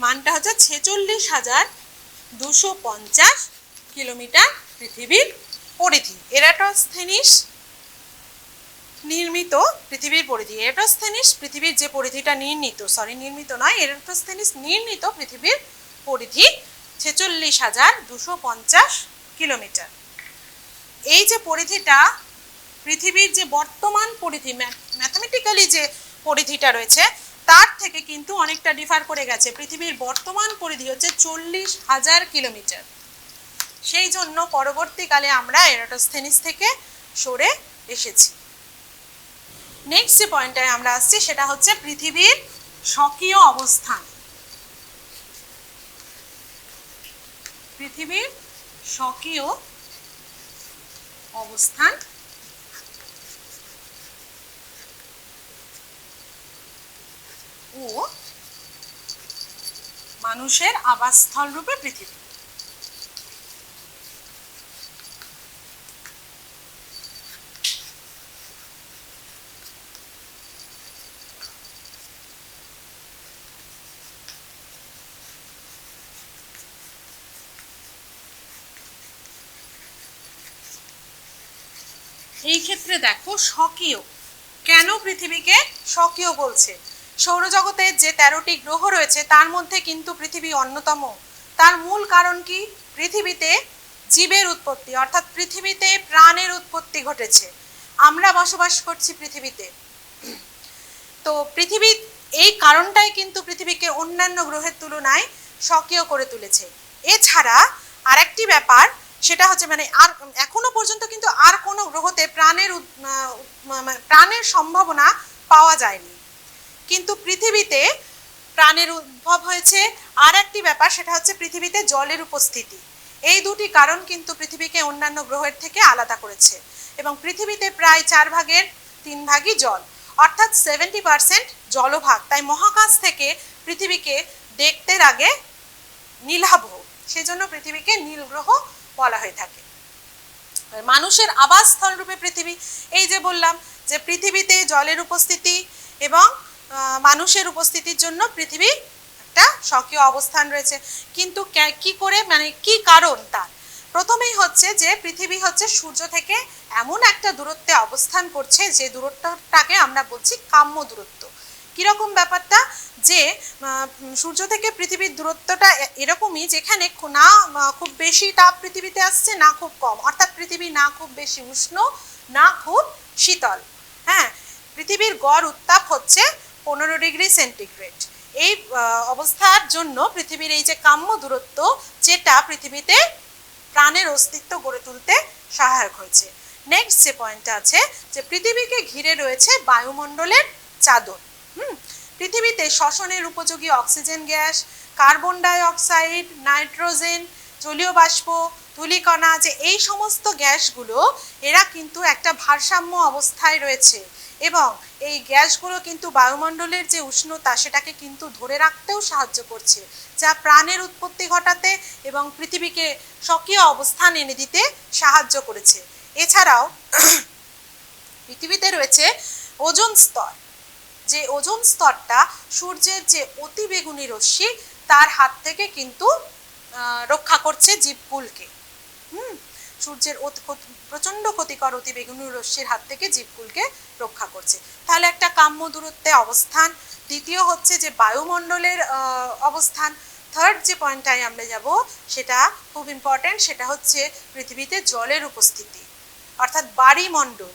মানটা হচ্ছে 46,250 কিলোমিটার পৃথিবীর পরিধি। এরাটোস্থেনিস নির্মিত পৃথিবীর পরিধি, এরাটোস্থেনিস পৃথিবীর যে পরিধিটা নির্ণীত পৃথিবীর পরিধি 46,250 কিলোমিটার। এই যে পরিধিটা পৃথিবীর যে বর্তমান পরিধি, ম্যাথমেটিক্যালি যে পরিধিটা রয়েছে তার থেকে কিন্তু অনেকটা ডিফার করে গেছে। পৃথিবীর বর্তমান পরিধি হচ্ছে 40,000 কিলোমিটার। সেই জন্য পরবর্তীকালে আমরা এরাটোস্থেনিস থেকে সরে এসেছি। নেক্সট যে পয়েন্টটায় আমরা আসছি সেটা হচ্ছে পৃথিবীর স্বকীয় অবস্থান। পৃথিবীর স্বকীয় অবস্থান ও মানুষের আবাসস্থল রূপে পৃথিবী। এই ক্ষেত্রে দেখো স্বকীয়, কেন পৃথিবীকে স্বকীয় বলছে? সৌরজগতের যে 13টি গ্রহ রয়েছে তার মধ্যে কিন্তু পৃথিবী অন্যতম। তার মূল কারণ কি? পৃথিবীতে জীবের উৎপত্তি, অর্থাৎ পৃথিবীতে প্রাণের উৎপত্তি ঘটেছে। আমরা বসবাস করছি পৃথিবীতে। তো পৃথিবী, এই কারণটাই কিন্তু পৃথিবীকে অন্যান্য গ্রহের তুলনায় স্বকীয় করে তুলেছে। এছাড়া আরেকটি ব্যাপার সেটা হচ্ছে আর এখনো পর্যন্ত কিন্তু আর কোনো গ্রহতে প্রাণের সম্ভাবনা পাওয়া যায়নি, কিন্তু পৃথিবীতে প্রাণের উদ্ভব হয়েছে। আর একটি ব্যাপার সেটা হচ্ছে পৃথিবীতে জলের উপস্থিতি। এই দুটি কারণ কিন্তু পৃথিবীকে অন্যান্য গ্রহের থেকে আলাদা করেছে। এবং পৃথিবীতে প্রায় 4/3 জল, অর্থাৎ 70% জলভাগ। তাই মহাকাশ থেকে পৃথিবীকে দেখতে লাগে নীলাভ, সেজন্য পৃথিবীকে নীল গ্রহ বলা হয়ে থাকে। মানুষের আবাসস্থল রূপে পৃথিবী, এই যে বললাম যে পৃথিবীতে জলের উপস্থিতি এবং মানুষের উপস্থিতির জন্য পৃথিবী একটা স্বকীয় অবস্থান রয়েছে। কিন্তু কি করে, কি কারণ তার? প্রথমেই হচ্ছে যে পৃথিবী হচ্ছে সূর্য থেকে এমন একটা দূরত্বে অবস্থান করছে যে দূরত্বটাকে আমরা বলছি কাম্য দূরত্ব। কিরকম ব্যাপারটা? যে সূর্য থেকে পৃথিবীর দূরত্বটা এরকমই যেখানে না খুব বেশি তাপ পৃথিবীতে আসছে, না খুব কম, অর্থাৎ পৃথিবী না খুব বেশি উষ্ণ, না খুব শীতল। হ্যাঁ, পৃথিবীর গড় উত্তাপ হচ্ছে 15 ডিগ্রি সেন্টিগ্রেড। এই অবস্থার জন্য পৃথিবীর এই যে কাম্য দূরত্ব, যেটা পৃথিবীতে প্রাণের অস্তিত্ব গড়ে তুলতে সহায়ক হয়েছে। নেক্সট যে পয়েন্টটা আছে যে পৃথিবীকে ঘিরে রয়েছে বায়ুমণ্ডলের চাদর। পৃথিবীতে শ্বসনের উপযোগী oxygen gas, carbon die oxide, nitrogen, জলীয় বাষ্প, ধূলিকণা, যে এই সমস্ত গ্যাসগুলো এরা কিন্তু একটা ভারসাম্য অবস্থায় রয়েছে এবং এই গ্যাসগুলো কিন্তু বায়ুমণ্ডলের যে উষ্ণতা সেটাকে কিন্তু ধরে রাখতেও সাহায্য করছে, যা প্রাণের উৎপত্তি ঘটাতে এবং পৃথিবীকে স্বকীয় অবস্থান এনে দিতে সাহায্য করেছে। এছাড়াও পৃথিবীতে রয়েছে ওজোন স্তর, যে ওজোন স্তরটা সূর্যের যে অতিবেগুনি রশ্মি তার হাত থেকে কিন্তু রক্ষা করছে জীবকুলকে। সূর্যের প্রচণ্ড ক্ষতিকর অতিবেগুনি রশ্মির হাত থেকে জীবকুলকে রক্ষা করছে। তাহলে একটা কাম্য দূরত্বে অবস্থান। দ্বিতীয় হচ্ছে যে বায়ুমণ্ডলের অবস্থান। থার্ড যে পয়েন্টটায় আমরা যাব সেটা খুব ইম্পর্টেন্ট, সেটা হচ্ছে পৃথিবীতে জলের উপস্থিতি, অর্থাৎ বায়ুমণ্ডল।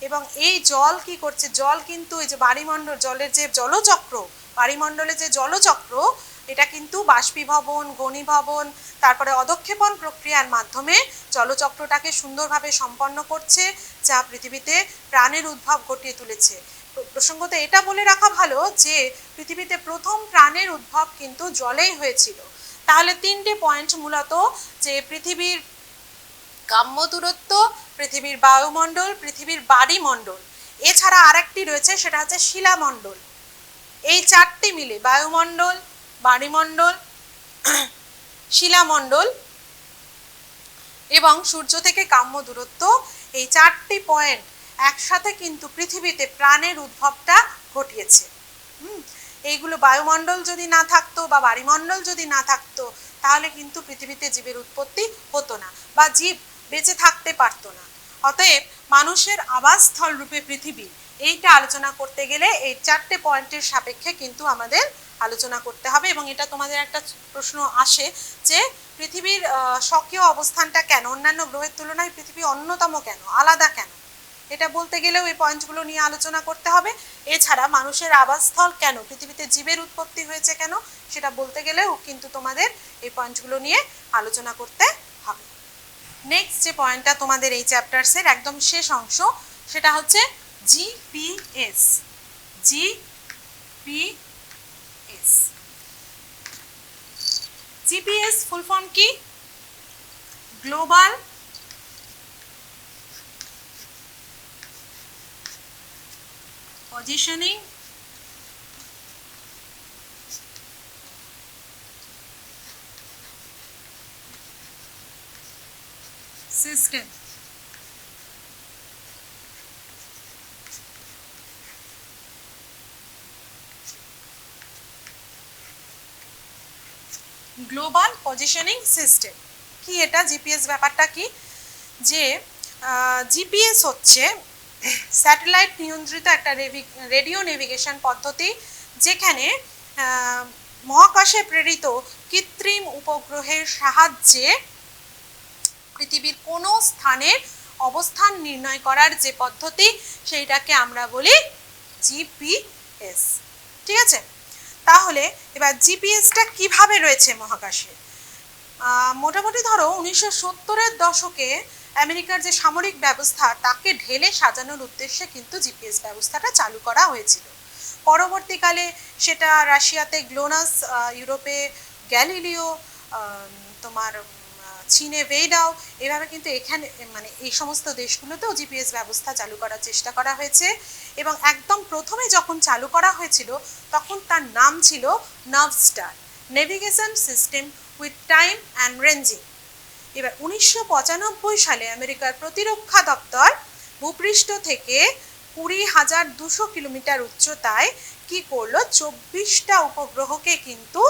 এবং এই জল কি করছে? জল কিন্তু এই যে বায়ুমণ্ডল, জলের যে জলচক্র, বায়ুমণ্ডলের যে জলচক্র, এটা কিন্তু বাষ্পীভবন, ঘনীভবন, তারপরে অধক্ষেপণ প্রক্রিয়ার মাধ্যমে জলচক্রটাকে সুন্দরভাবে সম্পন্ন করছে, যা পৃথিবীতে প্রাণের উদ্ভব ঘটিয়ে তুলেছে। প্রসঙ্গত এটা বলে রাখা ভালো যে পৃথিবীতে প্রথম প্রাণের উদ্ভব কিন্তু জলেই হয়েছিল। তাহলে 3টে পয়েন্ট মূলত, যে পৃথিবীর গ্রাম্য দূরত্ব, পৃথিবীর বায়ুমণ্ডল, পৃথিবীর বাড়িমণ্ডল, এছাড়া আরেকটি রয়েছে সেটা হচ্ছে শিলামণ্ডল। এই 4টি মিলে বায়ুমণ্ডল, বাড়িমণ্ডল, শিলামণ্ডল এবং সূর্য থেকে গ্রাম্য দূরত্ব, এই 4টি পয়েন্ট একসাথে কিন্তু পৃথিবীতে প্রাণের উদ্ভবটা ঘটিয়েছে। এইগুলো বায়ুমণ্ডল যদি না থাকতো বা বাড়িমণ্ডল যদি না থাকতো তাহলে কিন্তু পৃথিবীতে জীবের উৎপত্তি হতো না বা জীব বেঁচে থাকতে পারতো না। অতএব মানুষের আবাসস্থল রূপে পৃথিবী, এইটা আলোচনা করতে গেলে এই 4টে পয়েন্টের সাপেক্ষে কিন্তু আমাদের আলোচনা করতে হবে। এবং এটা তোমাদের একটা প্রশ্ন আসে যে পৃথিবীর স্বকীয় অবস্থানটা কেন, অন্যান্য গ্রহের তুলনায় পৃথিবী অন্যতম কেন, আলাদা কেন, এটা বলতে গেলেও এই পয়েন্টগুলো নিয়ে আলোচনা করতে হবে। এছাড়া মানুষের আবাসস্থল কেন, পৃথিবীতে জীবের উৎপত্তি হয়েছে কেন, সেটা বলতে গেলেও কিন্তু তোমাদের এই পয়েন্টগুলো নিয়ে আলোচনা করতে হবে। নেক্সট যে পয়েন্টটা তোমাদের এই চ্যাপ্টার্সের একদম শেষ অংশ, সেটা হচ্ছে GPS. GPS GPS full form কি? Global positioning system. Global positioning system কি এটা? জিপিএস ব্যাপারটা কি? যে জিপিএস হচ্ছে স্যাটেলাইট নিয়ন্ত্রিত একটা রেডিও নেভিগেশন পদ্ধতি, যেখানে মহাকাশে প্রেরিত কৃত্রিম উপগ্রহের সাহায্যে পৃথিবীর কোনো স্থানের অবস্থান নির্ণয় করার যে পদ্ধতি, সেইটাকে আমরা বলি জিপিএস। ঠিক আছে, তাহলে এবার জিপিএসটা কিভাবে রয়েছে মহাকাশে? মোটামুটি ধরো 1970-এর দশকে আমেরিকার যে সামরিক ব্যবস্থা তাকে ঢেলে সাজানোর উদ্দেশ্যে কিন্তু জিপিএস ব্যবস্থাটা চালু করা হয়েছিল। পরবর্তীকালে সেটা রাশিয়াতে গ্লোনাস, ইউরোপে গ্যালিলিও, তোমার চীনে ভেইডাও, এভাবে কিন্তু এখানে মানে এই সমস্ত দেশগুলোতেও জিপিএস ব্যবস্থা চালু করার চেষ্টা করা হয়েছে। এবং একদম প্রথমে যখন চালু করা হয়েছিল তখন তার নাম ছিল Navstar, navigation system with time and ranging. এবার 1995 সালে আমেরিকার প্রতিরক্ষা দপ্তর ভূপৃষ্ঠ থেকে 20,200 কিলোমিটার উচ্চতায় কি করলো? 24টা উপগ্রহকে কিন্তু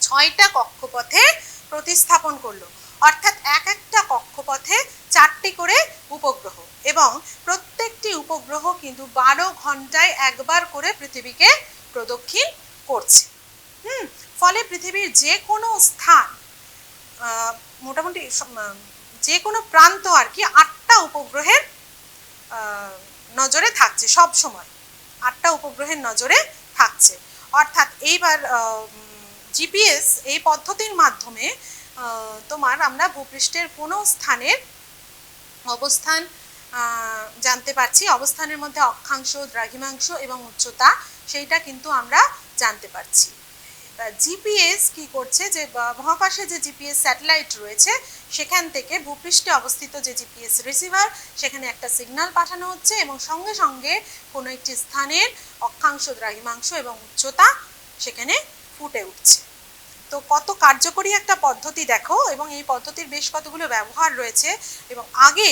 6টা কক্ষপথে প্রতিস্থাপন করলো। অর্থাৎ এক একটা কক্ষপথে 4টি করে উপগ্রহ, এবং প্রত্যেকটি উপগ্রহ কিন্তু 12 ঘন্টায় একবার করে পৃথিবীকে প্রদক্ষিণ করছে। ফলে পৃথিবীর যে কোনো স্থান, মোটামুটি যে কোনো প্রান্ত আর কি 8টা উপগ্রহের নজরে থাকছে, সব সময় 8টা উপগ্রহের নজরে থাকছে। অর্থাৎ এইবার জিপিএস এই পদ্ধতির মাধ্যমে তোমার আমরা ভূপৃষ্ঠের কোনো স্থানের অবস্থান জানতে পারছি। অবস্থানের মধ্যে অক্ষাংশ, দ্রাঘিমাংশ এবং উচ্চতা, সেইটা কিন্তু আমরা জানতে পারছি। জিপিএস কি করছে? যে মহাকাশে যে জিপিএস স্যাটেলাইট রয়েছে সেখান থেকে ভূপৃষ্ঠে অবস্থিত যে জিপিএস রিসিভার, সেখানে একটা সিগন্যাল পাঠানো হচ্ছে এবং সঙ্গে সঙ্গে কোনো একটি স্থানের অক্ষাংশ, দ্রাঘিমাংশ এবং উচ্চতা সেখানে ফুটে উঠছে। তো কত কার্যকরী একটা পদ্ধতি দেখো, এবং এই পদ্ধতির বেশ কতগুলো ব্যবহার রয়েছে। এবং আগে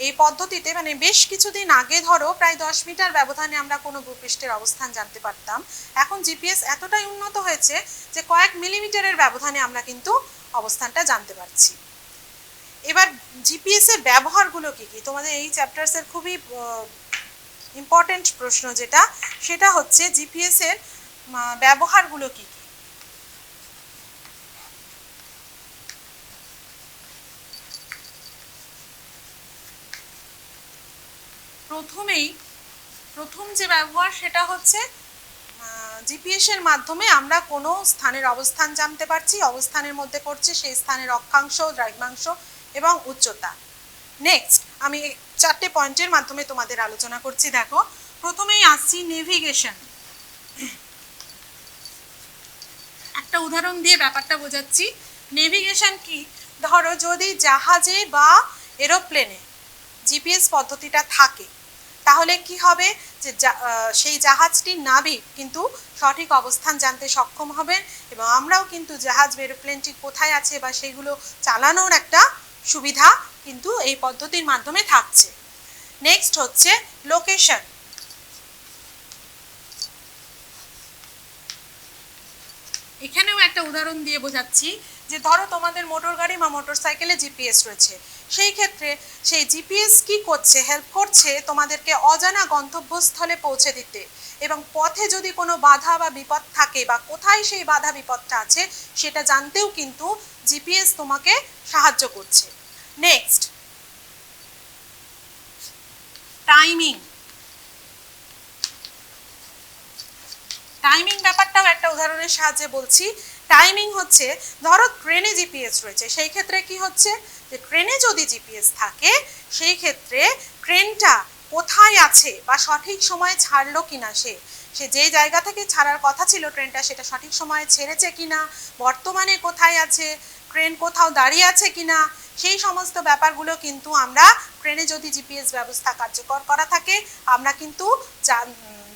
এই পদ্ধতিতে মানে বেশ কিছুদিন আগে ধরো প্রায় 10 মিটার ব্যবধানে আমরা কোনো ভূপৃষ্ঠের অবস্থান জানতে পারতাম। এখন জিপিএস এতটাই উন্নত হয়েছে যে কয়েক মিলিমিটারের ব্যবধানে আমরা কিন্তু অবস্থানটা জানতে পারছি। এবার জিপিএস এর ব্যবহারগুলো কি কি? তোমাদের এই চ্যাপ্টার্সের খুবই ইম্পর্টেন্ট প্রশ্ন যেটা, সেটা হচ্ছে জিপিএস এর ব্যবহারগুলো কি কি। প্রথম যে ব্যবহার সেটা হচ্ছে জিপিএস এর মাধ্যমে আমরা কোনো স্থানের অবস্থান জানতে পারছি। অবস্থানের মধ্যে পড়ছে সেই স্থানের অক্ষাংশ, দ্রাঘিমাংশ এবং উচ্চতা। নেক্সট আমি 4টে পয়েন্টের মাধ্যমে তোমাদের আলোচনা করছি। দেখো, প্রথমেই আসছি নেভিগেশন। একটা উদাহরণ দিয়ে ব্যাপারটা বোঝাচ্ছি। নেভিগেশন কি, ধরো যদি জাহাজে বা এরোপ্লেনে জিপিএস পদ্ধতিটা থাকে তাহলে কি হবে, যে সেই জাহাজটির নাবিক কিন্তু সঠিক অবস্থান জানতে সক্ষম হবে এবং আমরাও কিন্তু জাহাজ বা এরোপ্লেনটি কোথায় আছে বা সেইগুলো চালানোর একটা সুবিধা কিন্তু এই পদ্ধতির মাধ্যমে থাকছে। নেক্সট হচ্ছে লোকেশন। এখানেও একটা উদাহরণ দিয়ে বোঝাচ্ছি যে ধরো তোমাদের মোটর গাড়ি বা মোটর সাইকেলে জিপিএস রয়েছে, সেই ক্ষেত্রে সেই জিপিএস কি করছে, হেল্প করছে তোমাদেরকে অজানা গন্তব্যস্থলে পৌঁছে দিতে এবং পথে যদি কোনো বাধা বা বিপদ থাকে বা কোথায় সেই বাধা বিপদটা আছে সেটা জানতেও কিন্তু জিপিএস তোমাকে সাহায্য করছে। Next timing. টাইমিং ব্যাপারটাও একটা উদাহরণের সাহায্যে বলছি। টাইমিং হচ্ছে ধরো ট্রেনে জিপিএস রয়েছে, সেই ক্ষেত্রে কি হচ্ছে যে ট্রেনে যদি জিপিএস থাকে সেই ক্ষেত্রে ট্রেনটা কোথায় আছে বা সঠিক সময়ে ছাড়লো কিনা, সে যে জায়গা থেকে ছাড়ার কথা ছিল ট্রেনটা সেটা সঠিক সময়ে ছেড়েছে কিনা, বর্তমানে কোথায় আছে, ট্রেন কোথাও দাঁড়িয়ে আছে কিনা, সেই সমস্ত ব্যাপারগুলো কিন্তু আমরা ট্রেনে যদি জিপিএস ব্যবস্থা কার্যকর করা থাকে আমরা কিন্তু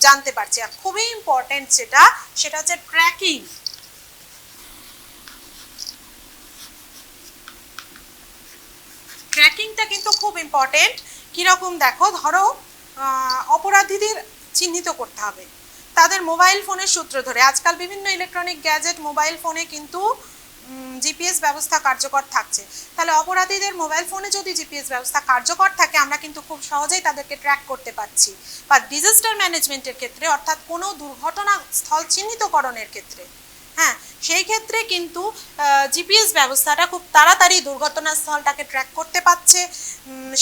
জানতে পারছি। আর খুবই ইম্পর্টেন্ট সেটা হচ্ছে ট্র্যাকিং। ট্র্যাকিংটা কিন্তু খুব ইম্পর্টেন্ট। কীরকম দেখো, ধরো অপরাধীদের চিহ্নিত করতে হবে তাদের মোবাইল ফোনের সূত্র ধরে। আজকাল বিভিন্ন ইলেকট্রনিক গ্যাজেট মোবাইল ফোনে কিন্তু জিপিএস ব্যবস্থা কার্যকর থাকছে। তাহলে অপরাধীদের মোবাইল ফোনে যদি জিপিএস ব্যবস্থা কার্যকর থাকে আমরা কিন্তু খুব সহজেই তাদেরকে ট্র্যাক করতে পারছি। বা ডিজাস্টার ম্যানেজমেন্টের ক্ষেত্রে অর্থাৎ কোনো দুর্ঘটনা স্থল চিহ্নিতকরণের ক্ষেত্রে, হ্যাঁ সেই ক্ষেত্রে কিন্তু জিপিএস ব্যবস্থাটা খুব তাড়াতাড়ি দুর্ঘটনাস্থলটাকে ট্র্যাক করতে পারছে,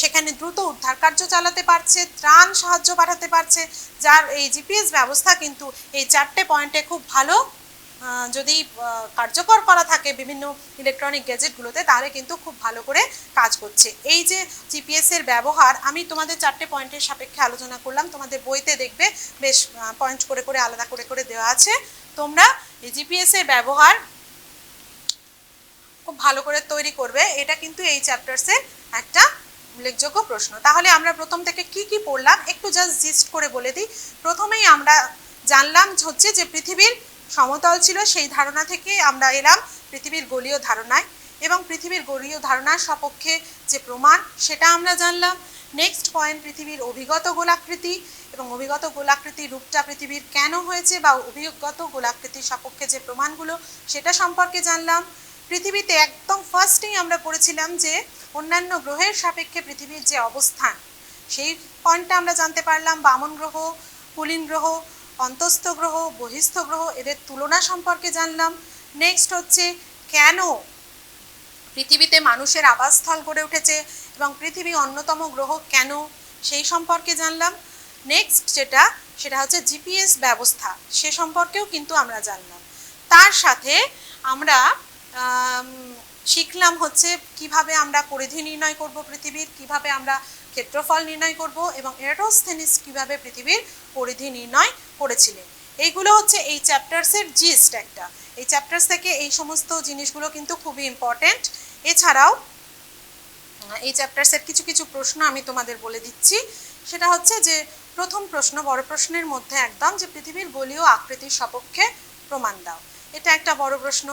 সেখানে দ্রুত উদ্ধার কার্য চালাতে পারছে, ত্রাণ সাহায্য পাঠাতে পারছে। যার এই জিপিএস ব্যবস্থা কিন্তু এই 4টে পয়েন্টে খুব ভালো যদি কার্যকর করা থাকে বিভিন্ন ইলেকট্রনিক গ্যাজেটগুলোতে তাহলে কিন্তু খুব ভালো করে কাজ করছে। এই যে জিপিএস এর ব্যবহার আমি তোমাদের 4টে পয়েন্টের সাপেক্ষে আলোচনা করলাম, তোমাদের বইতে দেখবে বেশ পয়েন্ট করে করে আলাদা করে করে দেওয়া আছে। তোমরা এই জিপিএস এর ব্যবহার খুব ভালো করে তৈরি করবে, এটা কিন্তু এই চ্যাপ্টার্সের একটা উল্লেখযোগ্য প্রশ্ন। তাহলে আমরা প্রথম থেকে কি কি পড়লাম একটু জাস্ট জিস্ট করে বলে দিই। প্রথমেই আমরা জানলাম হচ্ছে যে পৃথিবীর সমতল ছিল, সেই ধারণা থেকে আমরা এলাম পৃথিবীর গোলীয় ধারণায় এবং পৃথিবীর গোলীয় ধারণার সপক্ষে যে প্রমাণ সেটা আমরা জানলাম। নেক্সট পয়েন্ট পৃথিবীর অভিগত গোলাকৃতি এবং অভিগত গোলাকৃতির রূপটা পৃথিবীর কেন হয়েছে বা অভিগত গোলাকৃতির সপক্ষে যে প্রমাণগুলো সেটা সম্পর্কে জানলাম। পৃথিবীতে একদম ফার্স্টেই আমরা পড়েছিলাম যে অন্যান্য গ্রহের সাপেক্ষে পৃথিবীর যে অবস্থান সেই পয়েন্টটা আমরা জানতে পারলাম। বামন গ্রহ, পুলিন গ্রহ, অন্তস্থ গ্রহ, বহিস্থ গ্রহ এদের তুলনা সম্পর্কে জানলাম। নেক্সট হচ্ছে কেন পৃথিবীতে মানুষের আবাসস্থল গড়ে উঠেছে এবং পৃথিবী অন্যতম গ্রহ কেন সেই সম্পর্কে জানলাম। নেক্সট সেটা হচ্ছে জিপিএস ব্যবস্থা, সে সম্পর্কেও কিন্তু আমরা জানলাম। তার সাথে আমরা শিখলাম হচ্ছে কিভাবে আমরা পরিধি নির্ণয় করব পৃথিবীর, কিভাবে আমরা ক্ষেত্রফল নির্ণয় করব এবং এরাটোস্থেনিস কিভাবে পৃথিবীর পরিধি নির্ণয় করেছিলেন। এইগুলো হচ্ছে এই চ্যাপ্টার্সের জিস্ট একটা। এই চ্যাপ্টার্স থেকে এই সমস্ত জিনিসগুলো কিন্তু খুবই ইম্পর্টেন্ট। এছাড়াও এই চ্যাপ্টার্সের কিছু কিছু প্রশ্ন আমি তোমাদের বলে দিচ্ছি। সেটা হচ্ছে যে প্রথম প্রশ্ন, বড় প্রশ্নের মধ্যে একদম, যে পৃথিবীর গোলীয় আকৃতির সপক্ষে প্রমাণ দাও, এটা একটা বড় প্রশ্ন।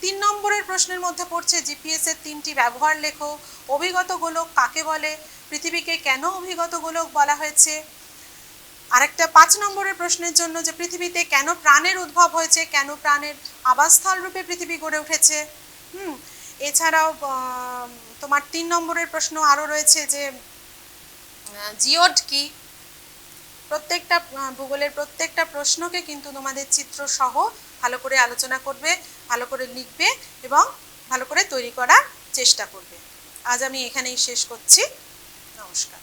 3 নম্বরের প্রশ্নের মধ্যে পড়ছে জিপিএস এর 3টি ব্যবহার লেখো, অভিগত গোলক কাকে বলে, পৃথিবীকে কেন অভিগত গোলক বলা হয়েছে। আরেকটা 5 নম্বরের প্রশ্নের জন্য যে পৃথিবীতে কেন প্রাণের উদ্ভব হয়েছে, কেন প্রাণের আবাসস্থল রূপে পৃথিবী গড়ে উঠেছে। এছাড়াও তোমার 3 নম্বরের প্রশ্ন আরও রয়েছে যে জিওড কি। প্রত্যেকটা ভূগোলের প্রত্যেকটা প্রশ্নকে কিন্তু তোমাদের চিত্র সহ ভালো করে আলোচনা করবে, ভালো করে লিখবে এবং ভালো করে তৈরি করার চেষ্টা করবে। আজ আমি এখানেই শেষ করছি। নমস্কার।